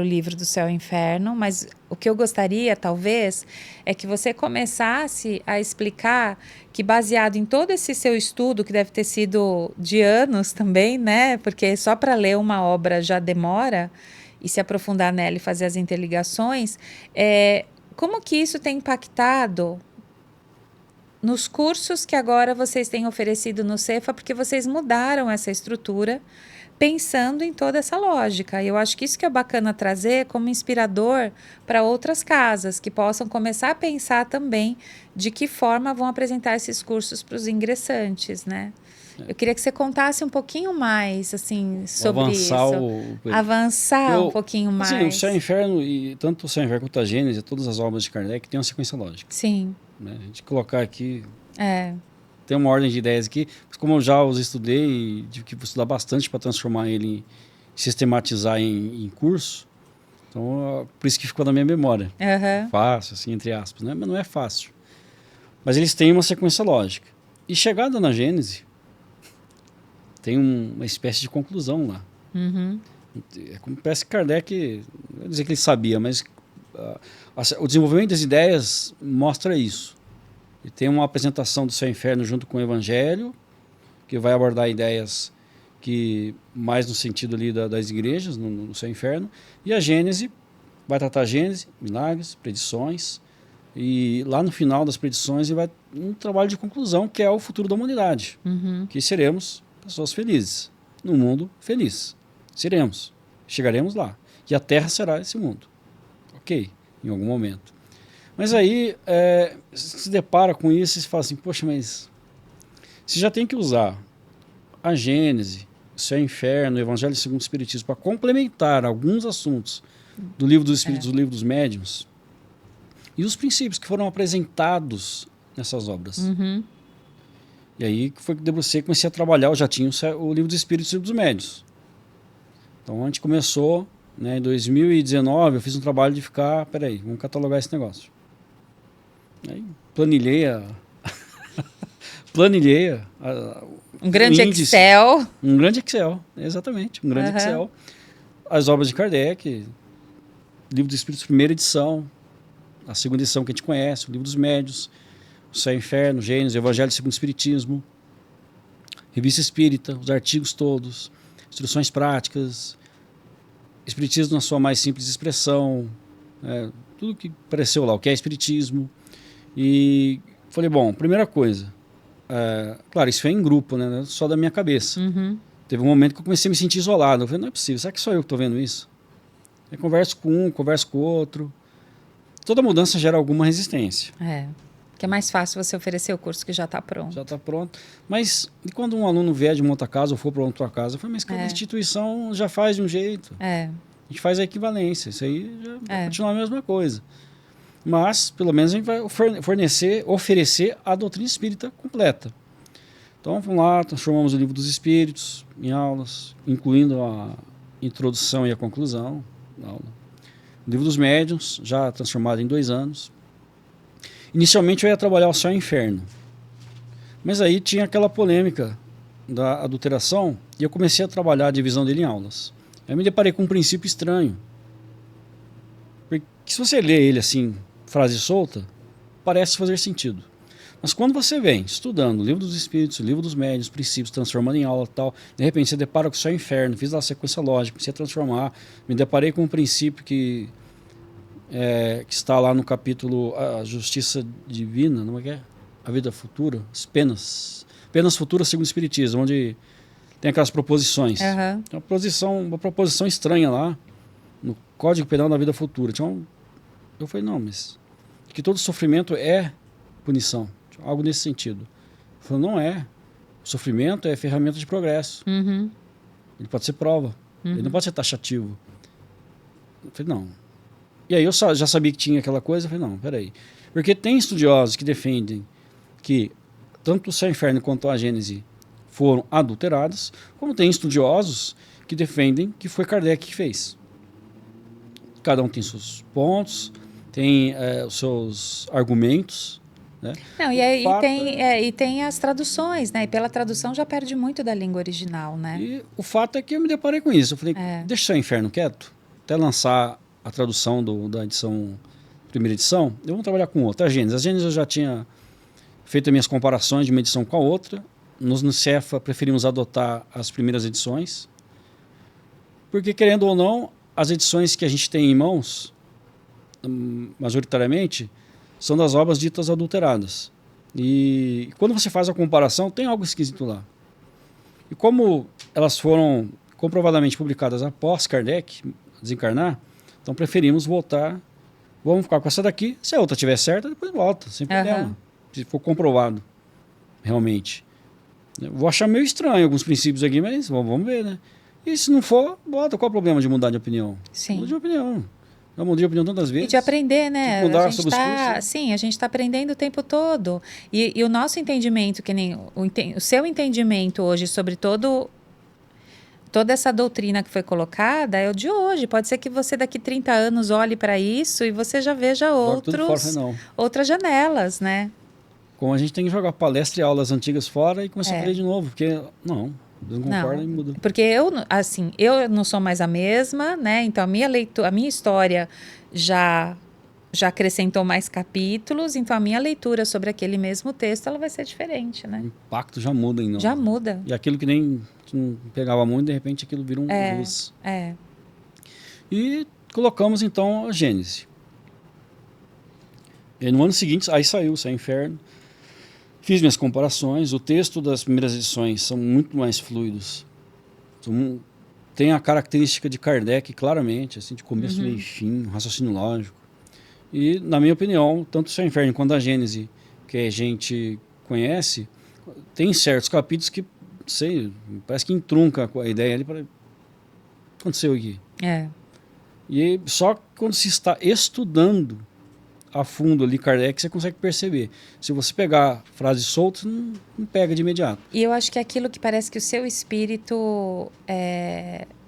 livro do Céu e Inferno, mas o que eu gostaria, talvez, é que você começasse a explicar que, baseado em todo esse seu estudo, que deve ter sido de anos também, né? Porque só para ler uma obra já demora, e se aprofundar nela e fazer as interligações, como que isso tem impactado nos cursos que agora vocês têm oferecido no Cefa, porque vocês mudaram essa estrutura, pensando em toda essa lógica. E eu acho que isso que é bacana trazer como inspirador para outras casas, que possam começar a pensar também de que forma vão apresentar esses cursos para os ingressantes, né? Eu queria que você contasse um pouquinho mais, assim, sobre Avançar um pouquinho mais. Assim, o Céu e Inferno, e tanto o Céu e Inferno quanto a Gênesis, todas as obras de Kardec têm uma sequência lógica. Sim. Né? A gente colocar aqui... Tem uma ordem de ideias aqui, mas como eu já os estudei e tive que estudar bastante para transformar ele, sistematizar em curso, então por isso que ficou na minha memória. Fácil, assim, entre aspas, né? Mas não é fácil. Mas eles têm uma sequência lógica. E chegada na Gênese, tem uma espécie de conclusão lá. É como parece que Kardec, não vou dizer que ele sabia, mas o desenvolvimento das ideias mostra isso. E tem uma apresentação do Céu e Inferno junto com o Evangelho, que vai abordar ideias que mais no sentido ali das igrejas, no Céu e Inferno. E a Gênese vai tratar a Gênese, milagres, predições. E lá no final das predições vai um trabalho de conclusão, que é o futuro da humanidade. Que seremos pessoas felizes, num mundo feliz. Seremos, chegaremos lá. E a Terra será esse mundo. Ok, em algum momento. Mas aí, se depara com isso e se fala assim, poxa, mas se já tem que usar a Gênese, o Céu e Inferno, o Evangelho segundo o Espiritismo, para complementar alguns assuntos do Livro dos Espíritos, do Livro dos Médiuns, e os princípios que foram apresentados nessas obras. E aí foi que debrucei, comecei a trabalhar, eu já tinha o Livro dos Espíritos e o Livro dos Médiuns. Então a gente começou, né, em 2019, eu fiz um trabalho de ficar, peraí, vamos catalogar esse negócio. Aí planilhei um grande índice, Excel. Um grande Excel, exatamente. Um grande Excel. As obras de Kardec, Livro dos Espíritos, primeira edição, a segunda edição que a gente conhece, o Livro dos Médiuns, o Céu e Inferno, Gênesis, Evangelho segundo o Espiritismo, Revista Espírita, os artigos todos, instruções práticas, Espiritismo na sua mais simples expressão, tudo que apareceu lá, o que é espiritismo. E falei, bom, primeira coisa, claro, isso foi em grupo, né, só da minha cabeça. Teve um momento que eu comecei a me sentir isolado. Eu falei, não é possível, será que só eu que estou vendo isso? Eu converso com um, converso com o outro. Toda mudança gera alguma resistência. Que é mais fácil você oferecer o curso que já está pronto. Já está pronto. Mas e quando um aluno vier de uma outra casa ou for para outra casa, eu falei, mas cada instituição já faz de um jeito. A gente faz a equivalência. Isso aí já vai continuar a mesma coisa. Mas, pelo menos, a gente vai oferecer a doutrina espírita completa. Então, vamos lá, transformamos o Livro dos Espíritos em aulas, incluindo a introdução e a conclusão da aula. O Livro dos Médiuns, já transformado em 2 anos. Inicialmente eu ia trabalhar o Céu e o Inferno, mas aí tinha aquela polêmica da adulteração e eu comecei a trabalhar a divisão dele em aulas. Aí me deparei com um princípio estranho, porque se você lê ele assim, frase solta, parece fazer sentido. Mas quando você vem estudando o Livro dos Espíritos, o Livro dos Médiuns, princípios, transformando em aula e tal, de repente você depara com o Céu e o Inferno, fiz lá a sequência lógica, comecei a transformar, me deparei com um princípio que está lá no capítulo A Justiça Divina, não é que é? A Vida Futura, as penas futuras segundo o Espiritismo, onde tem aquelas proposições. Uma proposição estranha lá, no Código Penal da Vida Futura. Eu falei, não, mas que todo sofrimento é punição, algo nesse sentido. Eu falei, não é. O sofrimento é ferramenta de progresso. Ele pode ser prova, ele não pode ser taxativo. Eu falei, não. E aí eu já sabia que tinha aquela coisa, eu falei, não, peraí. Porque tem estudiosos que defendem que tanto o Céu e o Inferno quanto a Gênese foram adulterados, como tem estudiosos que defendem que foi Kardec que fez. Cada um tem seus pontos, tem os seus argumentos. Né? Não, e tem as traduções, né? E pela tradução já perde muito da língua original, né? E o fato é que eu me deparei com isso. Eu falei, deixa o Céu e o Inferno quieto, até lançar a tradução da edição, primeira edição, eu vou trabalhar com outra, a Gênesis. A Gênesis eu já tinha feito as minhas comparações de uma edição com a outra. Nós no Cefa preferimos adotar as primeiras edições, porque querendo ou não, as edições que a gente tem em mãos, majoritariamente, são das obras ditas adulteradas. E quando você faz a comparação, tem algo esquisito lá. E como elas foram comprovadamente publicadas após Kardec desencarnar, então preferimos voltar, vamos ficar com essa daqui, se a outra estiver certa, depois volta, sem problema, se for comprovado, realmente. Eu vou achar meio estranho alguns princípios aqui, mas vamos ver, né? E se não for, bota, qual é o problema de mudar de opinião? Sim. Muda de opinião. Já mudei de opinião tantas vezes. E de aprender, né? Mudar sobre os cursos. Sim, a gente está aprendendo o tempo todo. E o nosso entendimento, que nem o seu entendimento hoje sobre toda essa doutrina que foi colocada é o de hoje. Pode ser que você daqui 30 anos olhe para isso e você já veja outras janelas, né? Como a gente tem que jogar palestra e aulas antigas fora e começar a aprender de novo, porque não concorda e muda. Porque eu não sou mais a mesma, né? Então a minha história já acrescentou mais capítulos, então a minha leitura sobre aquele mesmo texto ela vai ser diferente, né? O impacto já muda em nós. Já muda. E aquilo que não pegava muito, de repente aquilo vira luz. E colocamos então a Gênese. E no ano seguinte, aí saiu o Céu e o Inferno. Fiz minhas comparações. O texto das primeiras edições são muito mais fluidos. Tem a característica de Kardec claramente, assim, de começo, meio e fim, um raciocínio lógico. E, na minha opinião, tanto o Céu e o Inferno quanto a Gênese, que a gente conhece, tem certos capítulos que, parece que entrunca a ideia ali. Aconteceu aqui. E só quando se está estudando a fundo ali Kardec, você consegue perceber. Se você pegar frases soltas, não pega de imediato. E eu acho que é aquilo que parece que o seu espírito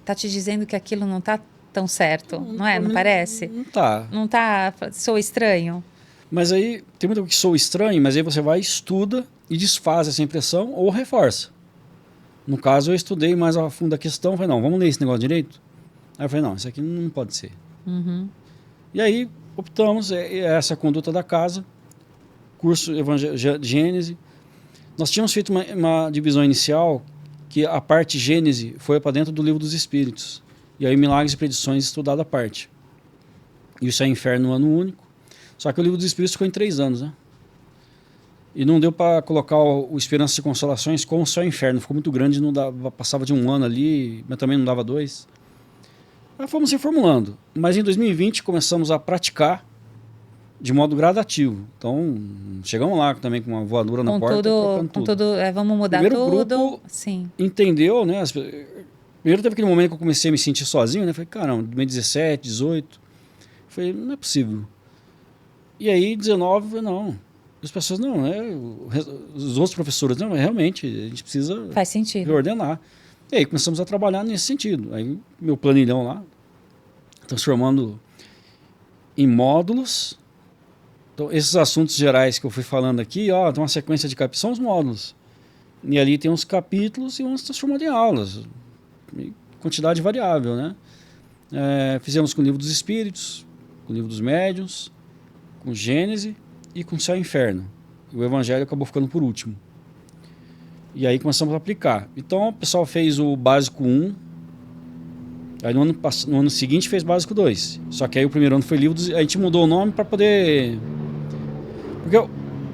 tá te dizendo que aquilo não tá tão certo, não é? Não parece? Não tá. Não tá, sou estranho? Mas aí, tem muita coisa que sou estranho, mas aí você vai, estuda e desfaz essa impressão ou reforça. No caso, eu estudei mais a fundo a questão, falei, não, vamos ler esse negócio direito? Aí eu falei, não, isso aqui não pode ser. E aí, optamos, essa conduta da casa, curso Gênese. Nós tínhamos feito uma divisão inicial, que a parte Gênese foi para dentro do Livro dos Espíritos. E aí Milagres e Predições estudada à parte. e o Céu e Inferno no ano único. Só que o Livro dos Espíritos ficou em 3 anos, né? E não deu para colocar o Esperança e Consolações com o Céu e Inferno. Ficou muito grande, não dava, passava de 1 ano ali, mas também não dava 2. Aí fomos reformulando. Mas em 2020 começamos a praticar de modo gradativo. Então, chegamos lá também com uma voadora na porta, trocando tudo. Vamos mudar Primeiro tudo. Grupo Sim. entendeu, né? Primeiro teve aquele momento que eu comecei a me sentir sozinho, né? Falei, caramba, 2017, 18. Falei, não é possível. E aí, 19, falei, não. As pessoas, não, os outros professores, não, realmente, a gente precisa Faz sentido. reordenar. E aí começamos a trabalhar nesse sentido. Aí meu planilhão lá, transformando em módulos. Então, esses assuntos gerais que eu fui falando aqui, tem uma sequência de capítulos, são os módulos. E ali tem uns capítulos e vamos transformando em aulas. Quantidade variável, né? Fizemos com o Livro dos Espíritos, com o Livro dos Médiuns, com Gênese e com Céu e Inferno. O Evangelho acabou ficando por último. E aí começamos a aplicar. Então o pessoal fez o básico 1, aí no ano seguinte fez básico 2. Só que aí o primeiro ano foi livro dos... A gente mudou o nome para poder... Porque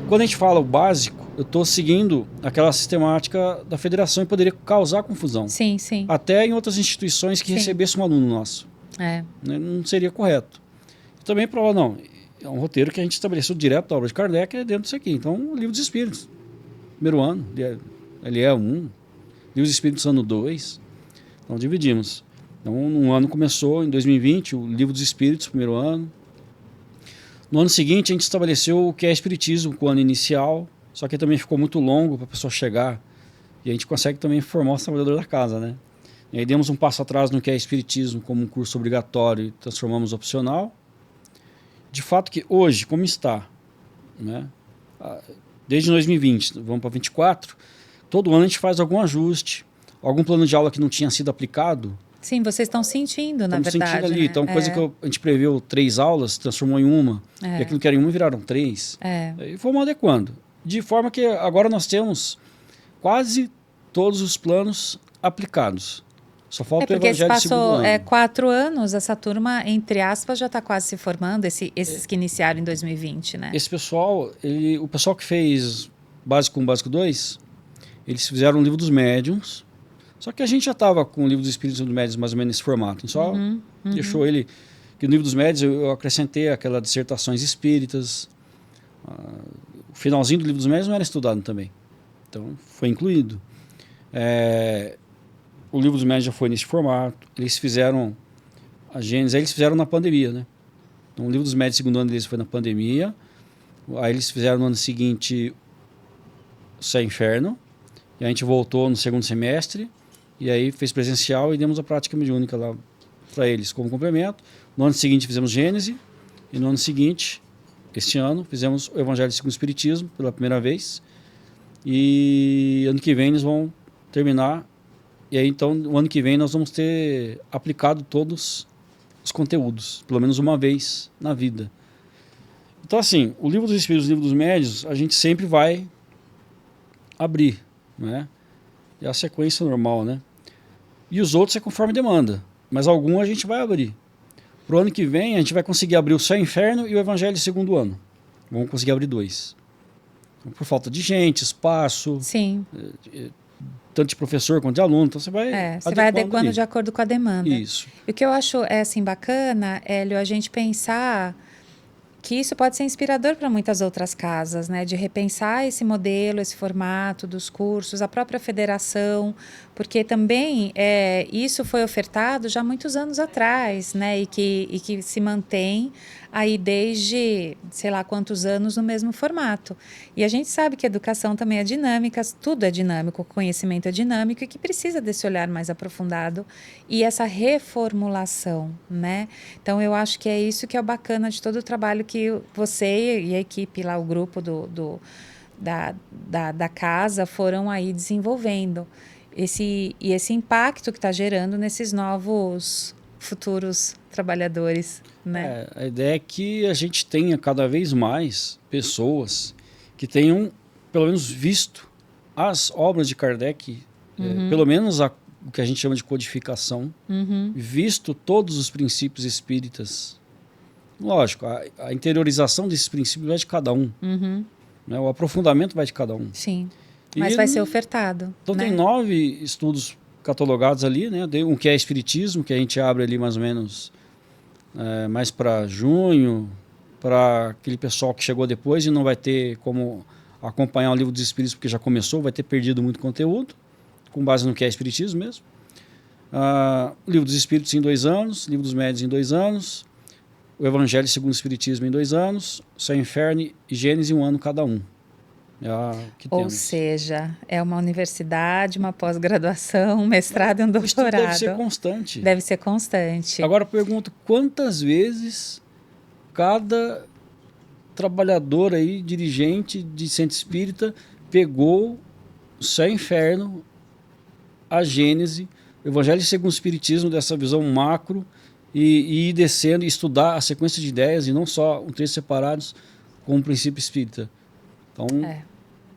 quando a gente fala o básico, eu estou seguindo aquela sistemática da federação e poderia causar confusão. Sim, sim. Até em outras instituições que recebessem um aluno nosso. Não seria correto. Eu também prova, não. É um roteiro que a gente estabeleceu direto da obra de Kardec, dentro disso aqui. Então, o Livro dos Espíritos. Primeiro ano, ele é 1. Livro dos Espíritos, ano 2. Então, dividimos. Então, um ano começou, em 2020, o Livro dos Espíritos, primeiro ano. No ano seguinte, a gente estabeleceu o que é Espiritismo, com o ano inicial. Só que também ficou muito longo para a pessoa chegar. E a gente consegue também formar o trabalhador da casa, né? E aí demos um passo atrás no que é Espiritismo como um curso obrigatório e transformamos opcional. De fato que hoje, como está, né? Desde 2020, vamos para 2024, todo ano a gente faz algum ajuste, algum plano de aula que não tinha sido aplicado. Sim, vocês estão sentindo, na verdade. Estamos sentindo ali. Né? Então, coisa que a gente preveu 3 aulas, transformou em 1. E aquilo que era em 1 viraram 3. E fomos adequando. De forma que agora nós temos quase todos os planos aplicados. Só falta o Evangelho segundo ano. Porque passou 4 anos, essa turma, entre aspas, já está quase se formando, esses que iniciaram em 2020, né? Esse pessoal, o pessoal que fez Básico 1, Básico 2, eles fizeram o Livro dos Médiuns, só que a gente já estava com o Livro dos Espíritos e dos Médiuns mais ou menos nesse formato. A gente só deixou ele... Que no Livro dos Médiuns eu acrescentei aquelas dissertações espíritas. O finalzinho do Livro dos Médiuns não era estudado também. Então, foi incluído. O Livro dos Médiuns já foi nesse formato. Eles fizeram a Gênesis, aí eles fizeram na pandemia, né? Então, o Livro dos Médiuns, segundo ano deles, foi na pandemia. Aí eles fizeram no ano seguinte o Céu e Inferno. E a gente voltou no segundo semestre. E aí fez presencial e demos a prática mediúnica lá para eles como complemento. No ano seguinte fizemos Gênese. E no ano seguinte, este ano, fizemos o Evangelho segundo o Espiritismo pela primeira vez. E ano que vem eles vão terminar. E aí, então, o ano que vem nós vamos ter aplicado todos os conteúdos, pelo menos uma vez na vida. Então, assim, o Livro dos Espíritos e o Livro dos Médiuns, a gente sempre vai abrir, né? É a sequência normal, né? E os outros é conforme demanda, mas algum a gente vai abrir. Para o ano que vem, a gente vai conseguir abrir o Céu e Inferno e o Evangelho segundo ano. Vamos conseguir abrir 2. Por falta de gente, espaço... Sim. Tanto de professor quanto de aluno, então você vai adequando de acordo com a demanda. Isso. E o que eu acho assim bacana, Hélio, a gente pensar que isso pode ser inspirador para muitas outras casas, né? De repensar esse modelo, esse formato dos cursos, a própria federação, porque também isso foi ofertado já há muitos anos atrás, né? E que se mantém aí desde, sei lá quantos anos, no mesmo formato. E a gente sabe que a educação também é dinâmica, tudo é dinâmico, o conhecimento é dinâmico e que precisa desse olhar mais aprofundado e essa reformulação, né? Então, eu acho que é isso que é o bacana de todo o trabalho que você e a equipe lá, o grupo da casa foram aí desenvolvendo. Esse impacto que está gerando nesses novos futuros trabalhadores, né? A ideia é que a gente tenha cada vez mais pessoas que tenham, pelo menos, visto as obras de Kardec, pelo menos o que a gente chama de codificação, visto todos os princípios espíritas Lógico, a interiorização desses princípios vai de cada um. Né? O aprofundamento vai de cada um. Sim, mas vai ser ofertado. Então né? tem 9 estudos catalogados ali, né? Um que é Espiritismo, que a gente abre ali mais ou menos mais para junho, para aquele pessoal que chegou depois e não vai ter como acompanhar o Livro dos Espíritos porque já começou, vai ter perdido muito conteúdo, com base no que é Espiritismo mesmo. O Livro dos Espíritos em 2 anos, Livro dos Médiuns em 2 anos, o Evangelho segundo o Espiritismo em 2 anos, Céu e Inferno e Gênesis em 1 ano cada um. Ou seja, é uma universidade, uma pós-graduação, um mestrado e um doutorado. Isso deve ser constante. Deve ser constante. Agora eu pergunto, quantas vezes cada trabalhador aí, dirigente de centro espírita, pegou o Céu e Inferno, a Gênese, o Evangelho segundo o Espiritismo, dessa visão macro, e ir descendo e estudar a sequência de ideias, e não só um trecho separados, como o princípio espírita. Então,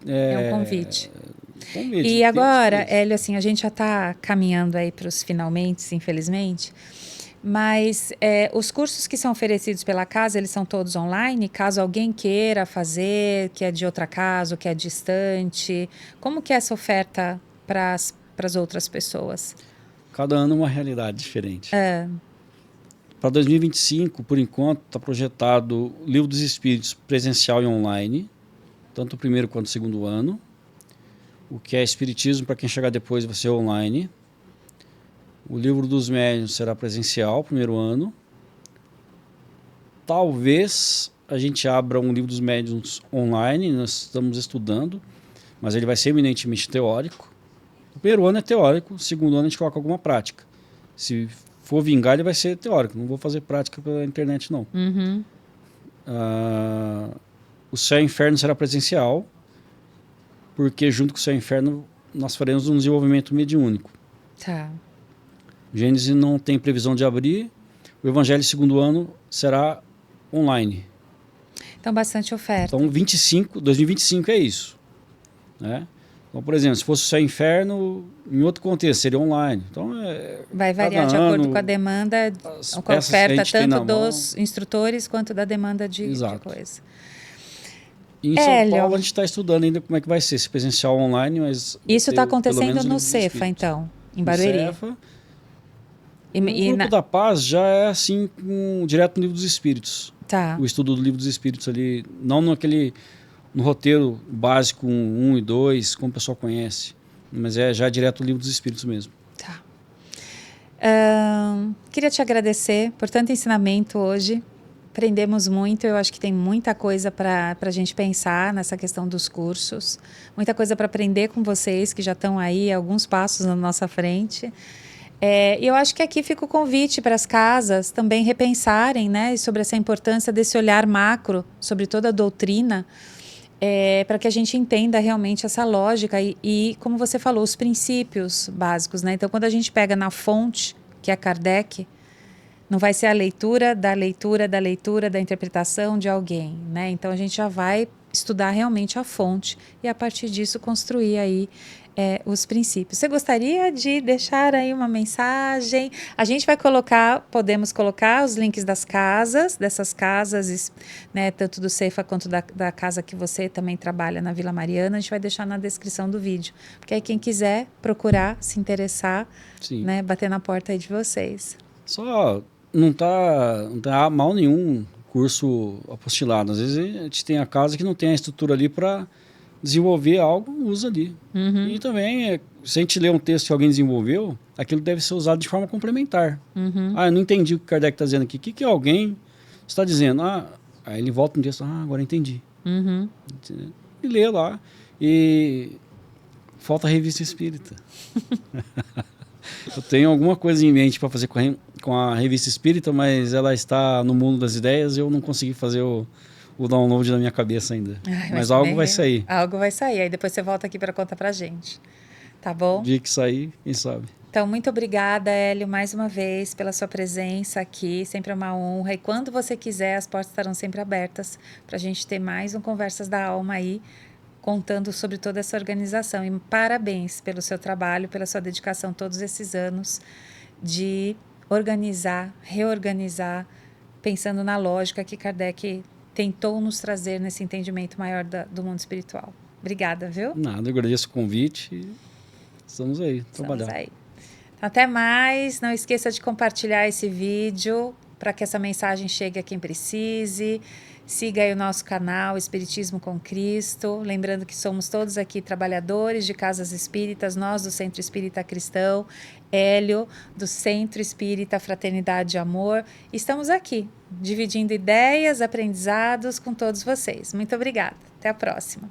é um convite. E agora, Hélio, assim, a gente já está caminhando aí para os finalmente, infelizmente, mas os cursos que são oferecidos pela casa, eles são todos online? Caso alguém queira fazer, que é de outra casa, que é distante, como que é essa oferta para as outras pessoas? Cada ano uma realidade diferente. Para 2025, por enquanto, está projetado o Livro dos Espíritos presencial e online, tanto o primeiro quanto o segundo ano. O que é Espiritismo, para quem chegar depois, vai ser online. O Livro dos Médiuns será presencial, primeiro ano. Talvez a gente abra um Livro dos Médiuns online, nós estamos estudando, mas ele vai ser eminentemente teórico. O primeiro ano é teórico, o segundo ano a gente coloca alguma prática. Se for vingar, ele vai ser teórico, não vou fazer prática pela internet, não. O Céu e Inferno será presencial, porque junto com o Céu e Inferno nós faremos um desenvolvimento mediúnico. Tá. Gênesis não tem previsão de abrir, o Evangelho segundo ano será online. Então, bastante oferta. Então, 2025 é isso. Né? Então, por exemplo, se fosse o Céu e Inferno, em outro contexto, seria online. Então, vai variar de acordo com a demanda, com a oferta, tanto dos instrutores quanto da demanda de coisa. E em São Paulo a gente está estudando ainda como é que vai ser, se presencial ou online, mas... Isso está acontecendo no Cefa, então, em Barueri. No Cefa. O Grupo da Paz já é assim, direto no Livro dos Espíritos. Tá. O estudo do Livro dos Espíritos ali, não no roteiro básico 1 e 2, como o pessoal conhece, mas é já direto no Livro dos Espíritos mesmo. Tá. Queria te agradecer por tanto ensinamento hoje. Aprendemos muito, eu acho que tem muita coisa para a gente pensar nessa questão dos cursos, muita coisa para aprender com vocês que já estão aí alguns passos na nossa frente. E eu acho que aqui fica o convite para as casas também repensarem, né, sobre essa importância desse olhar macro sobre toda a doutrina, para que a gente entenda realmente essa lógica e, como você falou, os princípios básicos. Né? Então, quando a gente pega na fonte, que é Kardec, não vai ser a leitura da interpretação de alguém, né? Então a gente já vai estudar realmente a fonte e a partir disso construir aí os princípios. Você gostaria de deixar aí uma mensagem? A gente vai podemos colocar os links dessas casas, né, tanto do Cefa quanto da casa que você também trabalha na Vila Mariana, a gente vai deixar na descrição do vídeo, porque aí quem quiser procurar, se interessar, né, bater na porta aí de vocês. Só não tá mal nenhum curso apostilado. Às vezes a gente tem a casa que não tem a estrutura ali para desenvolver algo, usa ali. E também, se a gente ler um texto que alguém desenvolveu, aquilo deve ser usado de forma complementar. Eu não entendi o que o Kardec está dizendo aqui. O que alguém está dizendo? Aí ele volta no texto, agora entendi. E lê lá. E falta a revista espírita. Eu tenho alguma coisa em mente para fazer com a revista espírita, mas ela está no mundo das ideias e eu não consegui fazer o download na minha cabeça ainda. Mas algo vai sair. Algo vai sair, aí depois você volta aqui para contar para a gente. Tá bom? O dia que sair, quem sabe. Então, muito obrigada, Hélio, mais uma vez, pela sua presença aqui. Sempre é uma honra. E quando você quiser, as portas estarão sempre abertas para a gente ter mais um Conversas da Alma aí, contando sobre toda essa organização. E parabéns pelo seu trabalho, pela sua dedicação todos esses anos de organizar, reorganizar, pensando na lógica que Kardec tentou nos trazer nesse entendimento maior do mundo espiritual. Obrigada, viu? Nada, eu agradeço o convite. Estamos aí, trabalhando. Aí. Então, até mais. Não esqueça de compartilhar esse vídeo para que essa mensagem chegue a quem precise. Siga aí o nosso canal Espiritismo com Cristo. Lembrando que somos todos aqui trabalhadores de casas espíritas, nós do Centro Espírita Cristão, Hélio, do Centro Espírita Fraternidade e Amor. Estamos aqui, dividindo ideias, aprendizados com todos vocês. Muito obrigada. Até a próxima.